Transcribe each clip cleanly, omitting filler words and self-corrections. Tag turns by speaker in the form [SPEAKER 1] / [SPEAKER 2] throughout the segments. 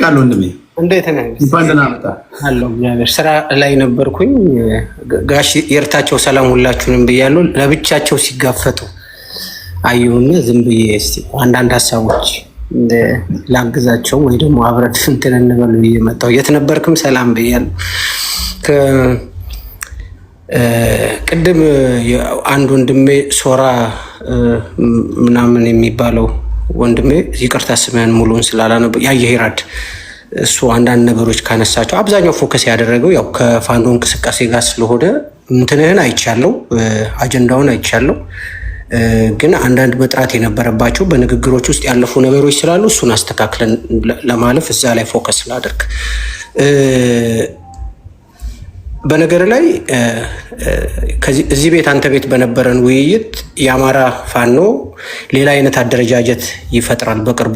[SPEAKER 1] ጠይቃለሁ ወንድሜ።
[SPEAKER 2] እንዴት ነህ?
[SPEAKER 1] እንኳን ደህና መጣ
[SPEAKER 2] አለሁ። እግዚአብሔር ስራ ላይ ነበርኩኝ። ጋሽ የርታቸው ሰላም ሁላችሁንም ብያለሁ። ለብቻቸው ሲጋፈጡ አየሁና ዝም ብዬ እስቲ አንዳንድ ሀሳቦች ላግዛቸው ወይ ደግሞ አብረን እንትን እንበል ብዬ መጣሁ። የት ነበርክም? ሰላም ብያለሁ። ቅድም አንድ ወንድሜ ሶራ ምናምን የሚባለው ወንድሜ ይቅርታ ስምህን ሙሉን ስላላነበ ያየ ሄራድ እሱ አንዳንድ ነገሮች ካነሳቸው አብዛኛው ፎከስ ያደረገው ያው ከፋኖ እንቅስቃሴ ጋር ስለሆነ እንትንህን አይቻለው፣ አጀንዳውን አይቻለው። ግን አንዳንድ መጥራት የነበረባቸው በንግግሮች ውስጥ ያለፉ ነገሮች ስላሉ እሱን አስተካክለን ለማለፍ እዛ ላይ ፎከስ ላደርግ። በነገር ላይ እዚህ ቤት አንተ ቤት በነበረን ውይይት የአማራ ፋኖ ሌላ አይነት አደረጃጀት ይፈጥራል በቅርቡ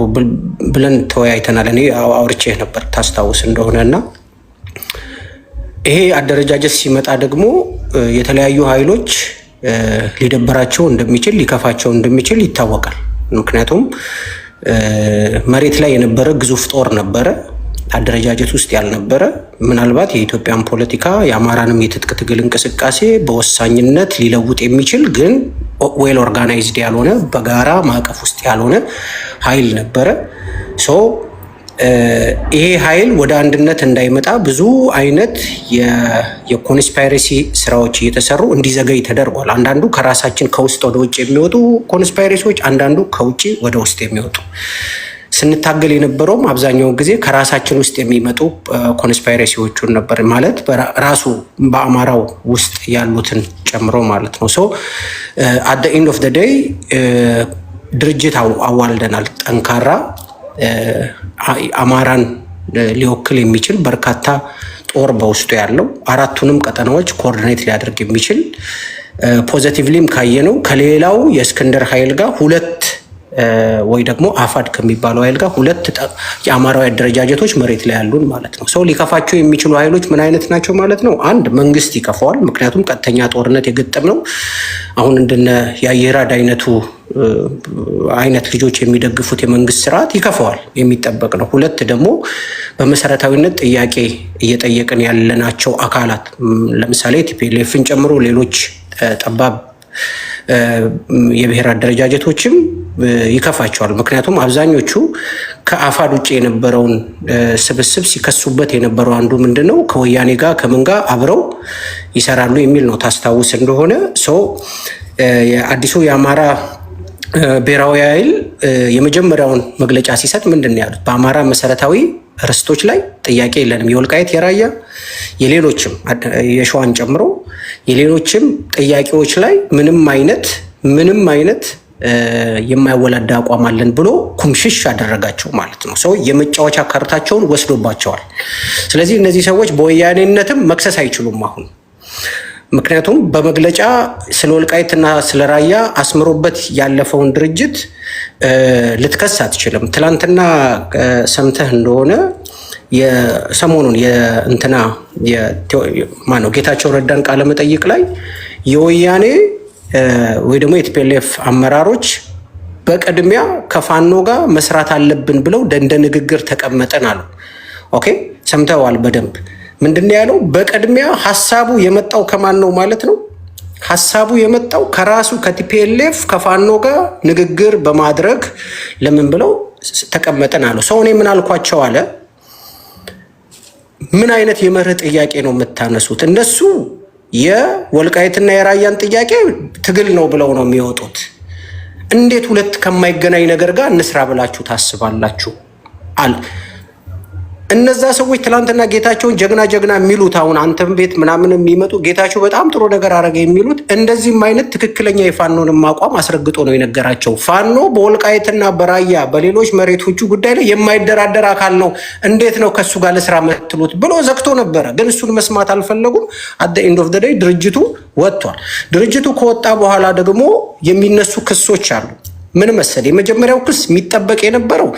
[SPEAKER 2] ብለን ተወያይተናል። እኔ አውርቼ ነበር ታስታውስ እንደሆነ እና ይሄ አደረጃጀት ሲመጣ ደግሞ የተለያዩ ኃይሎች ሊደበራቸው እንደሚችል ሊከፋቸው እንደሚችል ይታወቃል። ምክንያቱም መሬት ላይ የነበረ ግዙፍ ጦር ነበረ፣ አደረጃጀት ውስጥ ያልነበረ ምናልባት የኢትዮጵያን ፖለቲካ የአማራንም የትጥቅ ትግል እንቅስቃሴ በወሳኝነት ሊለውጥ የሚችል ግን ዌል ኦርጋናይዝድ ያልሆነ በጋራ ማዕቀፍ ውስጥ ያልሆነ ኃይል ነበረ። ይሄ ኃይል ወደ አንድነት እንዳይመጣ ብዙ አይነት የኮንስፓይረሲ ስራዎች እየተሰሩ እንዲዘገይ ተደርጓል። አንዳንዱ ከራሳችን ከውስጥ ወደ ውጭ የሚወጡ ኮንስፓይረሲዎች፣ አንዳንዱ ከውጭ ወደ ውስጥ የሚወጡ ስንታገል የነበረውም አብዛኛውን ጊዜ ከራሳችን ውስጥ የሚመጡ ኮንስፓይረሲዎቹን ነበር ማለት ራሱ በአማራው ውስጥ ያሉትን ጨምሮ ማለት ነው። አት ዘ ኤንድ ኦፍ ዘ ዴይ ድርጅት አዋልደናል። ጠንካራ አማራን ሊወክል የሚችል በርካታ ጦር በውስጡ ያለው አራቱንም ቀጠናዎች ኮኦርዲኔት ሊያደርግ የሚችል ፖዚቲቭሊም ካየነው ከሌላው የእስክንድር ኃይል ጋር ሁለት ወይ ደግሞ አፋድ ከሚባለው ኃይል ጋር ሁለት የአማራዊ አደረጃጀቶች መሬት ላይ ያሉን ማለት ነው። ሰው ሊከፋቸው የሚችሉ ኃይሎች ምን አይነት ናቸው ማለት ነው? አንድ መንግስት ይከፋዋል። ምክንያቱም ቀጥተኛ ጦርነት የገጠም ነው። አሁን እንደነ የአየራድ አይነት ልጆች የሚደግፉት የመንግስት ስርዓት ይከፋዋል፣ የሚጠበቅ ነው። ሁለት ደግሞ በመሰረታዊነት ጥያቄ እየጠየቅን ያለናቸው አካላት ለምሳሌ ቲፒኤልኤፍን ጨምሮ ሌሎች ጠባብ የብሔር አደረጃጀቶችም ይከፋቸዋል። ምክንያቱም አብዛኞቹ ከአፋድ ውጭ የነበረውን ስብስብ ሲከሱበት የነበረው አንዱ ምንድነው ከወያኔ ጋር ከምን ጋር አብረው ይሰራሉ የሚል ነው። ታስታውስ እንደሆነ አዲሱ የአማራ ብሔራዊ ኃይል የመጀመሪያውን መግለጫ ሲሰጥ ምንድን ነው ያሉት? በአማራ መሰረታዊ ርስቶች ላይ ጥያቄ የለንም። የወልቃይት የራያ የሌሎችም የሸዋን ጨምሮ የሌሎችም ጥያቄዎች ላይ ምንም አይነት የማይወላዳ አቋም አለን ብሎ ኩምሽሽ አደረጋቸው ማለት ነው። የመጫወቻ ካርታቸውን ወስዶባቸዋል። ስለዚህ እነዚህ ሰዎች በወያኔነትም መክሰስ አይችሉም አሁን። ምክንያቱም በመግለጫ ስለ ወልቃይትና ስለ ራያ አስምሮበት ያለፈውን ድርጅት ልትከስ አትችልም። ትላንትና ሰምተህ እንደሆነ የሰሞኑን ጌታቸው ረዳን ቃለ መጠይቅ ላይ የወያኔ ወይ ደግሞ የቲፒኤልኤፍ አመራሮች በቅድሚያ ከፋኖ ጋር መስራት አለብን ብለው እንደ ንግግር ተቀመጠን አሉ። ኦኬ ሰምተዋል በደንብ። ምንድን ያለው? በቅድሚያ ሀሳቡ የመጣው ከማን ነው ማለት ነው? ሀሳቡ የመጣው ከራሱ ከቲፒኤልኤፍ ከፋኖ ጋር ንግግር በማድረግ ለምን ብለው ተቀመጠን አሉ። እኔ ምን አልኳቸው አለ፣ ምን አይነት የመርህ ጥያቄ ነው የምታነሱት? እነሱ የወልቃይትና የራያን ጥያቄ ትግል ነው ብለው ነው የሚወጡት። እንዴት ሁለት ከማይገናኝ ነገር ጋር እንስራ ብላችሁ ታስባላችሁ? እነዛ ሰዎች ትላንትና ጌታቸውን ጀግና የሚሉት አሁን አንተም ቤት ምናምን የሚመጡ ጌታቸው በጣም ጥሩ ነገር አረገ የሚሉት እንደዚህም አይነት ትክክለኛ የፋኖንም አቋም አስረግጦ ነው የነገራቸው። ፋኖ በወልቃይትና በራያ በሌሎች መሬቶቹ ጉዳይ ላይ የማይደራደር አካል ነው፣ እንዴት ነው ከሱ ጋር ለስራ መትሉት ብሎ ዘግቶ ነበረ። ግን እሱን መስማት አልፈለጉም። አት ዘ ኤንድ ኦፍ ዘ ዴይ ድርጅቱ ወጥቷል። ድርጅቱ ከወጣ በኋላ ደግሞ የሚነሱ ክሶች አሉ። ምን መሰል? የመጀመሪያው ክስ የሚጠበቅ የነበረው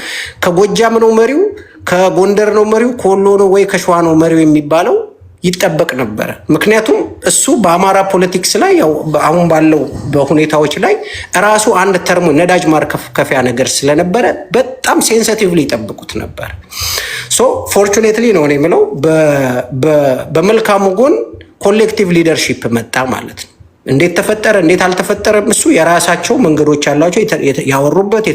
[SPEAKER 2] ከጎጃም ነው መሪው፣ ከጎንደር ነው መሪው፣ ከወሎ ነው ወይ ከሸዋ ነው መሪው የሚባለው ይጠበቅ ነበረ። ምክንያቱም እሱ በአማራ ፖለቲክስ ላይ ያው አሁን ባለው በሁኔታዎች ላይ ራሱ አንድ ተርሞ ነዳጅ ማርከፍከፊያ ነገር ስለነበረ በጣም ሴንሲቲቭሊ ይጠብቁት ነበር። ሶ ፎርቹኔትሊ ነው እኔ የምለው በመልካሙ ጎን ኮሌክቲቭ ሊደርሺፕ መጣ ማለት ነው። እንዴት ተፈጠረ እንዴት አልተፈጠረም እሱ የራሳቸው መንገዶች አላቸው። ያወሩበት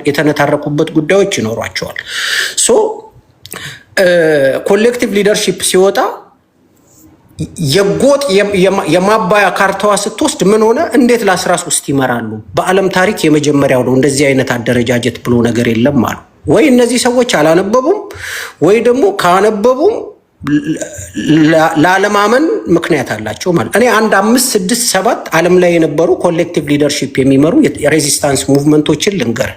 [SPEAKER 2] የተነታረኩበት ጉዳዮች ይኖሯቸዋል። ሶ ኮሌክቲቭ ሊደርሺፕ ሲወጣ የጎጥ የማባያ ካርታዋ ስትወስድ ምን ሆነ? እንዴት ለ13 ይመራሉ? በዓለም ታሪክ የመጀመሪያው ነው። እንደዚህ አይነት አደረጃጀት ብሎ ነገር የለም አሉ። ወይ እነዚህ ሰዎች አላነበቡም ወይ ደግሞ ካነበቡም ላለማመን ምክንያት አላቸው ማለት። እኔ 1 5 6 7 ዓለም ላይ የነበሩ ኮሌክቲቭ ሊደርሺፕ የሚመሩ የሬዚስታንስ ሙቭመንቶችን ልንገር።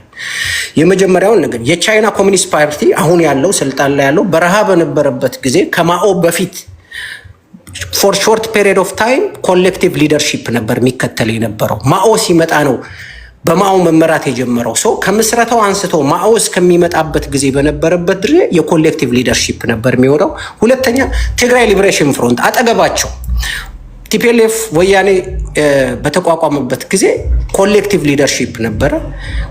[SPEAKER 2] የመጀመሪያውን ነገር የቻይና ኮሚኒስት ፓርቲ አሁን ያለው ስልጣን ላይ ያለው በረሃ በነበረበት ጊዜ ከማኦ በፊት ፎር ሾርት ፔሪድ ኦፍ ታይም ኮሌክቲቭ ሊደርሺፕ ነበር የሚከተል የነበረው። ማኦ ሲመጣ ነው በማኦ መመራት የጀመረው። ሰው ከምስረታው አንስቶ ማኦ እስከሚመጣበት ጊዜ በነበረበት ድሬ የኮሌክቲቭ ሊደርሺፕ ነበር የሚወጣው። ሁለተኛ ትግራይ ሊብሬሽን ፍሮንት አጠገባቸው ቲፒኤልኤፍ ወያኔ በተቋቋመበት ጊዜ ኮሌክቲቭ ሊደርሺፕ ነበረ።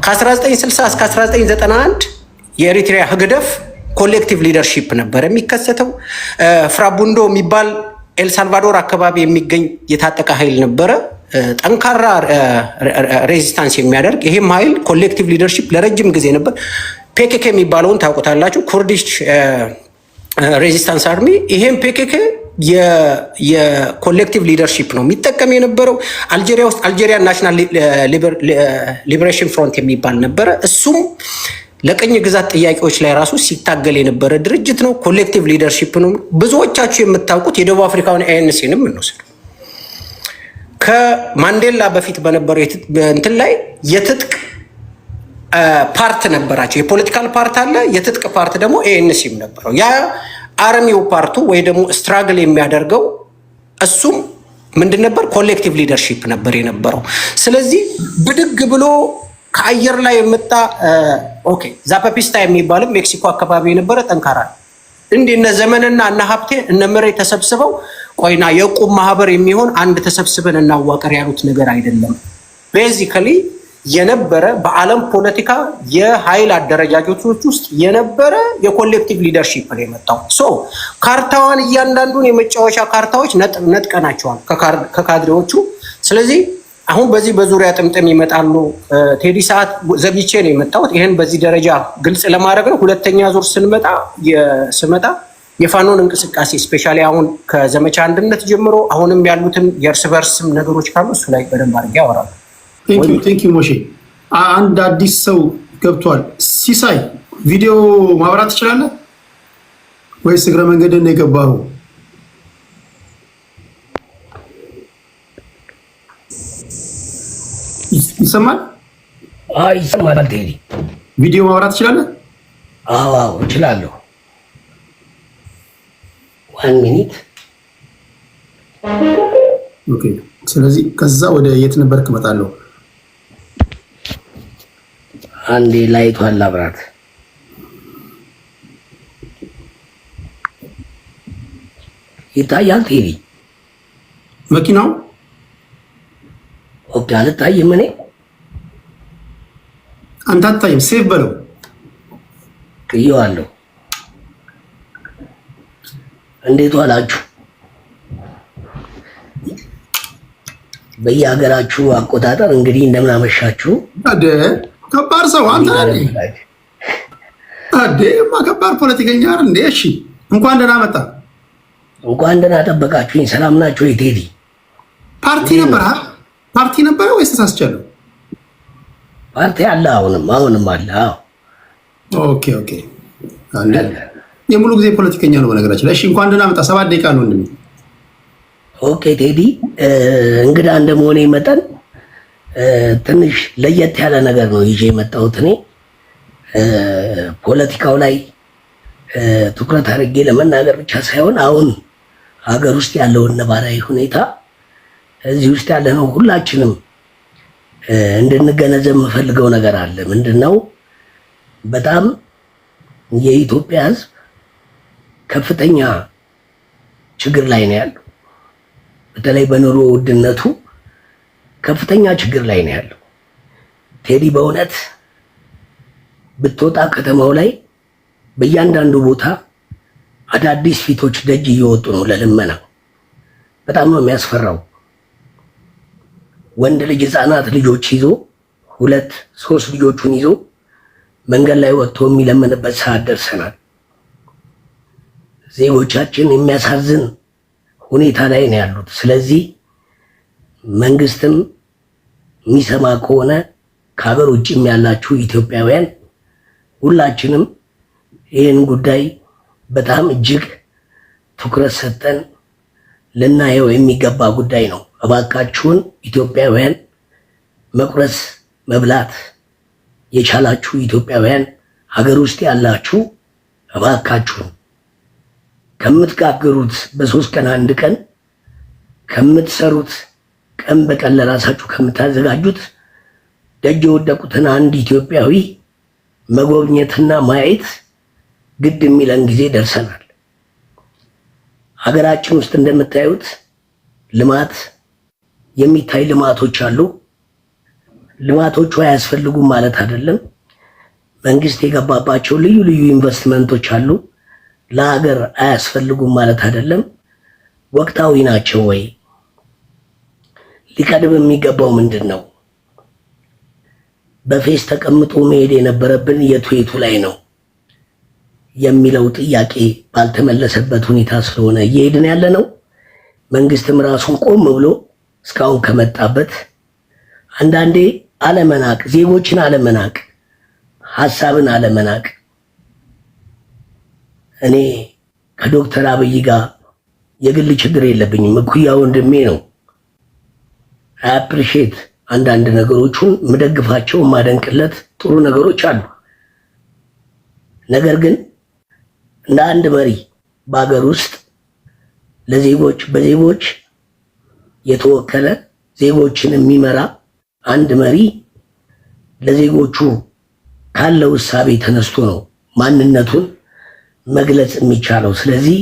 [SPEAKER 2] ከ1960 እስከ 1991 የኤሪትሪያ ህግደፍ ኮሌክቲቭ ሊደርሺፕ ነበር የሚከሰተው። ፍራቡንዶ የሚባል ኤልሳልቫዶር አካባቢ የሚገኝ የታጠቀ ኃይል ነበረ፣ ጠንካራ ሬዚስታንስ የሚያደርግ። ይህም ኃይል ኮሌክቲቭ ሊደርሺፕ ለረጅም ጊዜ ነበር። ፔኬኬ የሚባለውን ታውቁታላችሁ፣ ኩርዲሽ ሬዚስታንስ አርሚ። ይሄም ፔኬኬ የኮሌክቲቭ ሊደርሺፕ ነው የሚጠቀም የነበረው። አልጄሪያ ውስጥ አልጄሪያ ናሽናል ሊበሬሽን ፍሮንት የሚባል ነበረ። እሱም ለቀኝ ግዛት ጥያቄዎች ላይ ራሱ ሲታገል የነበረ ድርጅት ነው። ኮሌክቲቭ ሊደርሺፕ ነው። ብዙዎቻችሁ የምታውቁት የደቡብ አፍሪካውን ኤንሲንም እንወስድ። ከማንዴላ በፊት በነበረው እንትን ላይ የትጥቅ ፓርት ነበራቸው። የፖለቲካል ፓርት አለ፣ የትጥቅ ፓርት ደግሞ ኤንሲም ነበረው። ያ አርሚው ፓርቱ ወይ ደግሞ ስትራግል የሚያደርገው እሱም ምንድን ነበር? ኮሌክቲቭ ሊደርሺፕ ነበር የነበረው። ስለዚህ ብድግ ብሎ ከአየር ላይ የመጣ ኦኬ ዛፓፒስታ የሚባልም ሜክሲኮ አካባቢ የነበረ ጠንካራ እንዲህ እነ ዘመንና እነ ሀብቴ እነ ምሬ ተሰብስበው ቆይና የቁም ማህበር የሚሆን አንድ ተሰብስበን እናዋቀር ያሉት ነገር አይደለም። ቤዚካሊ የነበረ በዓለም ፖለቲካ የኃይል አደረጃጀቶች ውስጥ የነበረ የኮሌክቲቭ ሊደርሺፕ ነው የመጣው። ሶ ካርታዋን እያንዳንዱን የመጫወቻ ካርታዎች ነጥቀናቸዋል ከካድሬዎቹ። ስለዚህ አሁን በዚህ በዙሪያ ጥምጥም ይመጣሉ። ቴዲ ሰዓት ዘግይቼ ነው የመጣሁት። ይህን በዚህ ደረጃ ግልጽ ለማድረግ ነው። ሁለተኛ ዙር ስመጣ የፋኖን እንቅስቃሴ ስፔሻሊ አሁን ከዘመቻ አንድነት ጀምሮ አሁንም ያሉትን የእርስ በርስም ነገሮች ካሉ እሱ ላይ በደንብ አድርጌ ያወራሉ።
[SPEAKER 1] ቴንክ ዩ ሞሼ። አንድ አዲስ ሰው ገብቷል። ሲሳይ ቪዲዮ ማብራት ትችላለህ ወይስ እግረ መንገድን የገባኸው? ይሰማል?
[SPEAKER 3] አይ ይሰማል። ቴዲ
[SPEAKER 1] ቪዲዮ ማብራት ትችላለህ?
[SPEAKER 3] አዎ እችላለሁ። 1 ሚኒት።
[SPEAKER 1] ኦኬ። ስለዚህ ከዛ ወደ የት ነበርክ? እመጣለሁ።
[SPEAKER 3] አንዴ ላይቷን ላብራት። ይታያል ቴዲ
[SPEAKER 1] መኪናው?
[SPEAKER 3] ኦኬ። አልታይም። እኔ
[SPEAKER 1] አንተ አትታይም። ሴቭ በለው።
[SPEAKER 3] እየዋለሁ። እንዴት ዋላችሁ? በየሀገራችሁ አቆጣጠር እንግዲህ እንደምን አመሻችሁ።
[SPEAKER 1] አደ ከባድ ሰው አንተ አዴማ ከባድ ፖለቲከኛ እንዴ! እሺ እንኳን ደህና መጣ።
[SPEAKER 3] እንኳን ደህና ጠበቃችሁኝ። ሰላም ናችሁ? ቴዲ
[SPEAKER 1] ፓርቲ ነበረ ወይስ ተሳስቻለሁ?
[SPEAKER 3] ፓርቲ አለ። አሁንም አለ።
[SPEAKER 1] ኦኬ የሙሉ ጊዜ ፖለቲከኛ ነው በነገራችን ላይ። እሺ እንኳን ደህና መጣ። 7 ደቂቃ ነው ወንድሜ።
[SPEAKER 3] ኦኬ ቴዲ፣ እንግዳ እንደመሆኔ መጠን ትንሽ ለየት ያለ ነገር ነው ይዤ የመጣሁት። እኔ ፖለቲካው ላይ ትኩረት አድርጌ ለመናገር ብቻ ሳይሆን አሁን ሀገር ውስጥ ያለውን ነባራዊ ሁኔታ እዚህ ውስጥ ያለነው ሁላችንም እንድንገነዘብ የምፈልገው ነገር አለ። ምንድነው? በጣም የኢትዮጵያ ሕዝብ ከፍተኛ ችግር ላይ ነው ያለው። በተለይ በኑሮ ውድነቱ ከፍተኛ ችግር ላይ ነው ያለው። ቴዲ በእውነት ብትወጣ ከተማው ላይ በእያንዳንዱ ቦታ አዳዲስ ፊቶች ደጅ እየወጡ ነው ለልመና። በጣም ነው የሚያስፈራው። ወንድ ልጅ ህፃናት ልጆች ይዞ 2-3 ልጆቹን ይዞ መንገድ ላይ ወጥቶ የሚለምንበት ሰዓት ደርሰናል። ዜጎቻችን የሚያሳዝን ሁኔታ ላይ ነው ያሉት። ስለዚህ መንግስትም የሚሰማ ከሆነ ከሀገር ውጭም ያላችሁ ኢትዮጵያውያን ሁላችንም ይህን ጉዳይ በጣም እጅግ ትኩረት ሰጠን ልናየው የሚገባ ጉዳይ ነው። እባካችሁን ኢትዮጵያውያን መቁረስ መብላት የቻላችሁ ኢትዮጵያውያን ሀገር ውስጥ ያላችሁ እባካችሁን ከምትጋገሩት በ3 ቀን 1 ቀን ከምትሰሩት ቀን በቀን ለራሳችሁ ከምታዘጋጁት ደጅ የወደቁትን አንድ ኢትዮጵያዊ መጎብኘትና ማየት ግድ የሚለን ጊዜ ደርሰናል። ሀገራችን ውስጥ እንደምታዩት ልማት የሚታይ ልማቶች አሉ። ልማቶቹ አያስፈልጉም ማለት አይደለም። መንግስት የገባባቸው ልዩ ልዩ ኢንቨስትመንቶች አሉ። ለሀገር አያስፈልጉም ማለት አይደለም። ወቅታዊ ናቸው ወይ? ሊቀድም የሚገባው ምንድን ነው? በፌስ ተቀምጦ መሄድ የነበረብን የቱ ላይ ነው የሚለው ጥያቄ ባልተመለሰበት ሁኔታ ስለሆነ እየሄድን ያለ ነው። መንግስትም ራሱን ቆም ብሎ እስካሁን ከመጣበት አንዳንዴ አለመናቅ፣ ዜጎችን አለመናቅ፣ ሀሳብን አለመናቅ። እኔ ከዶክተር አብይ ጋር የግል ችግር የለብኝም። እኩያ ወንድሜ ነው። አፕሪሼት አንዳንድ ነገሮቹን ምደግፋቸው ማደንቅለት ጥሩ ነገሮች አሉ። ነገር ግን እንደ አንድ መሪ በሀገር ውስጥ ለዜጎች በዜጎች የተወከለ ዜጎችን የሚመራ አንድ መሪ ለዜጎቹ ካለው እሳቤ ተነስቶ ነው ማንነቱን መግለጽ የሚቻለው። ስለዚህ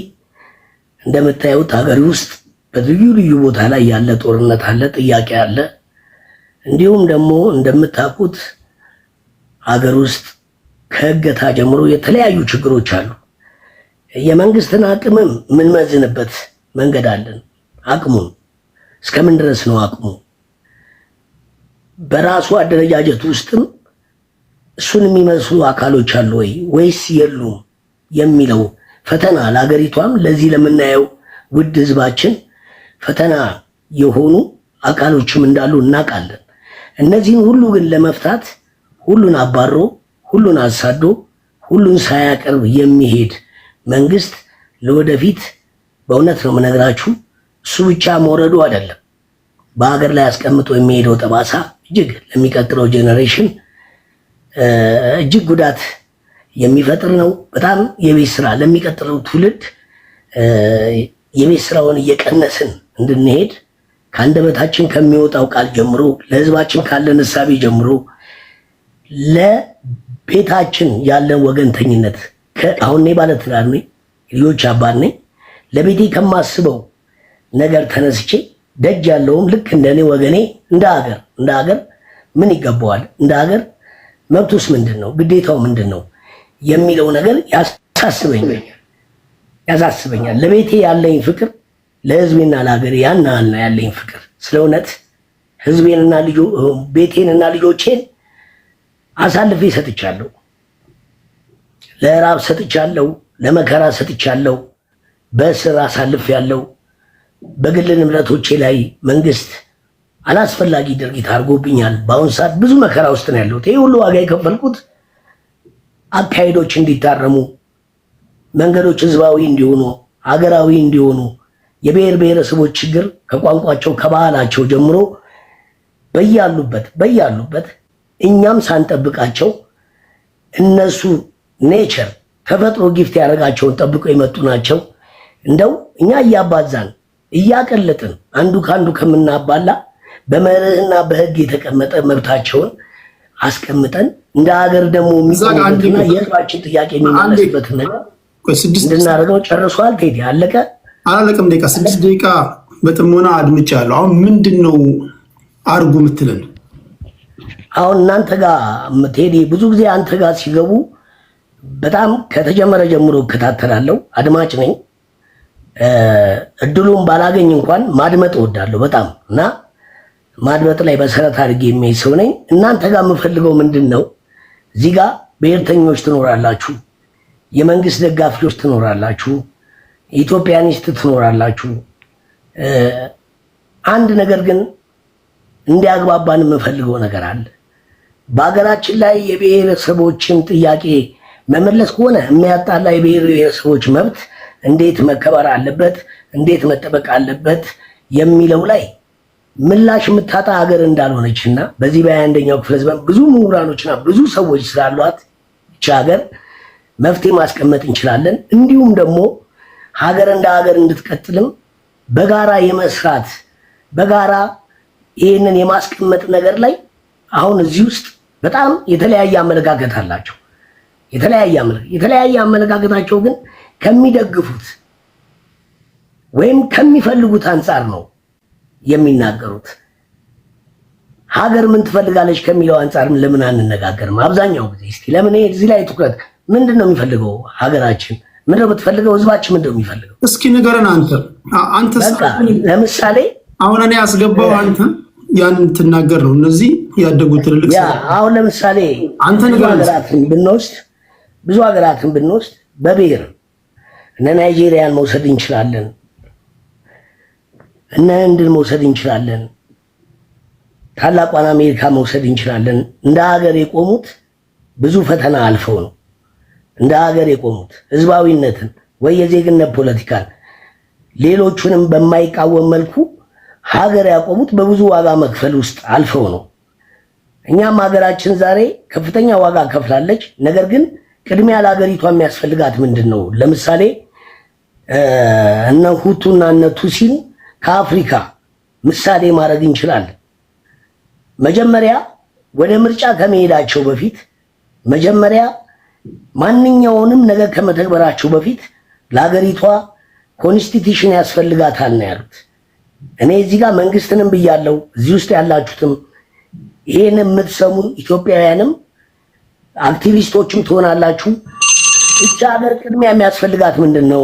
[SPEAKER 3] እንደምታዩት ሀገር ውስጥ በልዩ ልዩ ቦታ ላይ ያለ ጦርነት አለ፣ ጥያቄ አለ። እንዲሁም ደግሞ እንደምታውቁት ሀገር ውስጥ ከእገታ ጀምሮ የተለያዩ ችግሮች አሉ። የመንግስትን አቅምም የምንመዝንበት መንገድ አለን። አቅሙን እስከምን ድረስ ነው አቅሙ? በራሱ አደረጃጀት ውስጥም እሱን የሚመስሉ አካሎች አሉ ወይ ወይስ የሉም የሚለው ፈተና ለሀገሪቷም ለዚህ ለምናየው ውድ ህዝባችን ፈተና የሆኑ አካሎችም እንዳሉ እናውቃለን። እነዚህን ሁሉ ግን ለመፍታት ሁሉን አባሮ ሁሉን አሳዶ ሁሉን ሳያቀርብ የሚሄድ መንግስት ለወደፊት በእውነት ነው የምነግራችሁ፣ እሱ ብቻ መውረዱ አይደለም በሀገር ላይ አስቀምጦ የሚሄደው ጠባሳ እጅግ ለሚቀጥለው ጄኔሬሽን እጅግ ጉዳት የሚፈጥር ነው። በጣም የቤት ስራ ለሚቀጥለው ትውልድ የቤት ስራውን እየቀነስን እንድንሄድ ከአንደበታችን ከሚወጣው ቃል ጀምሮ ለህዝባችን ካለን እሳቤ ጀምሮ ለቤታችን ያለን ወገንተኝነት አሁን እኔ ባለትዳር ነኝ፣ ልጆች አባት ነኝ። ለቤቴ ከማስበው ነገር ተነስቼ ደጅ ያለውም ልክ እንደኔ ወገኔ እንደ ሀገር ምን ይገባዋል፣ እንደ ሀገር መብቱስ ምንድን ነው፣ ግዴታው ምንድን ነው የሚለው ነገር ያሳስበኛል። ለቤቴ ያለኝ ፍቅር ለህዝቤና ለሀገሬ ያን ያለኝ ፍቅር ስለ እውነት ህዝቤንና ቤቴንና ልጆቼን አሳልፌ ሰጥቻለሁ። ለራብ ሰጥቻለሁ፣ ለመከራ ሰጥቻለሁ፣ በስራ አሳልፍ ያለው በግል ንብረቶቼ ላይ መንግስት አላስፈላጊ ድርጊት አድርጎብኛል። በአሁን ሰዓት ብዙ መከራ ውስጥ ነው ያለሁት። ይሄ ሁሉ ዋጋ የከፈልኩት አካሄዶች እንዲታረሙ፣ መንገዶች ህዝባዊ እንዲሆኑ፣ ሀገራዊ እንዲሆኑ፣ የብሔር ብሔረሰቦች ችግር ከቋንቋቸው ከባህላቸው ጀምሮ በያሉበት እኛም ሳንጠብቃቸው እነሱ ኔቸር ተፈጥሮ ጊፍት ያደረጋቸውን ጠብቀው የመጡ ናቸው። እንደው እኛ እያባዛን እያቀለጥን አንዱ ከአንዱ ከምናባላ በመርህና በህግ የተቀመጠ መብታቸውን አስቀምጠን እንደ ሀገር ደግሞ የሚቆሙበትና የህዝባችን ጥያቄ የሚመለስበትን ነገር እንድናደርገው ጨርሷል። ቴዲ አለቀ
[SPEAKER 1] አላለቀም? ደቂቃ 6 ደቂቃ በጥሞና አድምጫለሁ። አሁን ምንድን ነው አርጉ የምትለን?
[SPEAKER 3] አሁን እናንተ ጋር ቴዲ ብዙ ጊዜ አንተ ጋር ሲገቡ በጣም ከተጀመረ ጀምሮ እከታተላለሁ፣ አድማጭ ነኝ። እድሉን ባላገኝ እንኳን ማድመጥ እወዳለሁ በጣም እና ማድመጥ ላይ መሰረት አድርጌ የሚሄድ ሰው ነኝ። እናንተ ጋር የምፈልገው ምንድን ነው? እዚህ ጋር ብሔርተኞች ትኖራላችሁ፣ የመንግስት ደጋፊዎች ትኖራላችሁ፣ ኢትዮጵያኒስት ትኖራላችሁ። አንድ ነገር ግን እንዲያግባባን የምፈልገው ነገር አለ። በሀገራችን ላይ የብሔረሰቦችን ጥያቄ መመለስ ከሆነ የሚያጣላ የብሔር ብሔረሰቦች መብት እንዴት መከበር አለበት፣ እንዴት መጠበቅ አለበት የሚለው ላይ ምላሽ የምታጣ ሀገር እንዳልሆነችና በዚህ በ21ኛው ክፍለ ዘመን ብዙ ምሁራኖችና ብዙ ሰዎች ስላሏት ይህች ሀገር መፍትሄ ማስቀመጥ እንችላለን። እንዲሁም ደግሞ ሀገር እንደ ሀገር እንድትቀጥልም በጋራ የመስራት በጋራ ይህንን የማስቀመጥ ነገር ላይ አሁን እዚህ ውስጥ በጣም የተለያየ አመለካከት አላቸው። የተለያየ አመለካከታቸው ግን ከሚደግፉት ወይም ከሚፈልጉት አንጻር ነው የሚናገሩት። ሀገር ምን ትፈልጋለች ከሚለው አንጻር ለምን አንነጋገርም? አብዛኛው ጊዜ እስኪ ለምን እዚህ ላይ ትኩረት ምንድን ነው የሚፈልገው? ሀገራችን ምንድን ነው የምትፈልገው? ህዝባችን ምንድን ነው የሚፈልገው?
[SPEAKER 1] እስኪ ንገረን። አንተ
[SPEAKER 3] ለምሳሌ
[SPEAKER 1] አሁን እኔ ያስገባው አንተ ያንን ትናገር ነው። እነዚህ ያደጉ ትልልቅ
[SPEAKER 3] አሁን ለምሳሌ
[SPEAKER 1] አንተ
[SPEAKER 3] ብዙ ሀገራትን ብንወስድ በብሔር እነ ናይጄሪያን መውሰድ እንችላለን፣ እነ ህንድን መውሰድ እንችላለን፣ ታላቋን አሜሪካ መውሰድ እንችላለን። እንደ ሀገር የቆሙት ብዙ ፈተና አልፈው ነው እንደ ሀገር የቆሙት። ህዝባዊነትን ወይ የዜግነት ፖለቲካን ሌሎቹንም በማይቃወም መልኩ ሀገር ያቆሙት በብዙ ዋጋ መክፈል ውስጥ አልፈው ነው። እኛም ሀገራችን ዛሬ ከፍተኛ ዋጋ ከፍላለች። ነገር ግን ቅድሚያ ለሀገሪቷ የሚያስፈልጋት ምንድን ነው? ለምሳሌ እነ ሁቱና እነ ቱሲን ከአፍሪካ ምሳሌ ማድረግ እንችላለን። መጀመሪያ ወደ ምርጫ ከመሄዳቸው በፊት መጀመሪያ ማንኛውንም ነገር ከመተግበራቸው በፊት ለሀገሪቷ ኮንስቲቱሽን ያስፈልጋታል ነው ያሉት። እኔ እዚህ ጋር መንግስትንም ብያለሁ፣ እዚህ ውስጥ ያላችሁትም ይሄን የምትሰሙ ኢትዮጵያውያንም አክቲቪስቶችም ትሆናላችሁ። እቻ ሀገር ቅድሚያ የሚያስፈልጋት ምንድን ነው?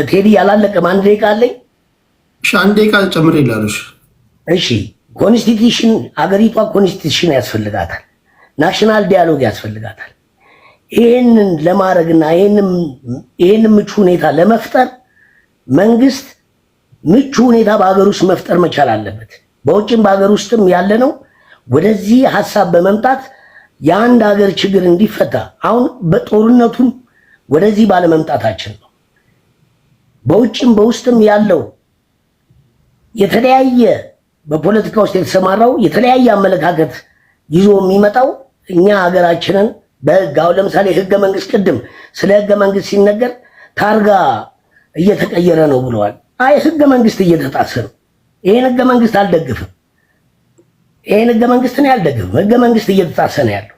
[SPEAKER 3] ቴዲ ያላለቀም አንድ ደቂቃ አለኝ።
[SPEAKER 1] አንድ ደቂቃ ጨምር ይላለሽ።
[SPEAKER 3] እሺ ኮንስቲቱሽን፣ ሀገሪቷ ኮንስቲቱሽን ያስፈልጋታል፣ ናሽናል ዲያሎግ ያስፈልጋታል። ይሄንን ለማድረግና ይሄንን ምቹ ሁኔታ ለመፍጠር መንግስት ምቹ ሁኔታ በሀገር ውስጥ መፍጠር መቻል አለበት። በውጭም በሀገር ውስጥም ያለ ነው ወደዚህ ሀሳብ በመምጣት የአንድ ሀገር ችግር እንዲፈታ አሁን በጦርነቱም ወደዚህ ባለመምጣታችን ነው። በውጭም በውስጥም ያለው የተለያየ በፖለቲካ ውስጥ የተሰማራው የተለያየ አመለካከት ይዞ የሚመጣው እኛ ሀገራችንን በህግ አሁን ለምሳሌ ህገ መንግስት ቅድም ስለ ህገ መንግስት ሲነገር ታርጋ እየተቀየረ ነው ብለዋል። አይ ህገ መንግስት እየተጣሰ ነው። ይሄን ህገ መንግስት አልደግፍም። ይሄን ህገ መንግስት ነው ያልደግፍም። ህገ መንግስት እየተጣሰ ነው ያለው።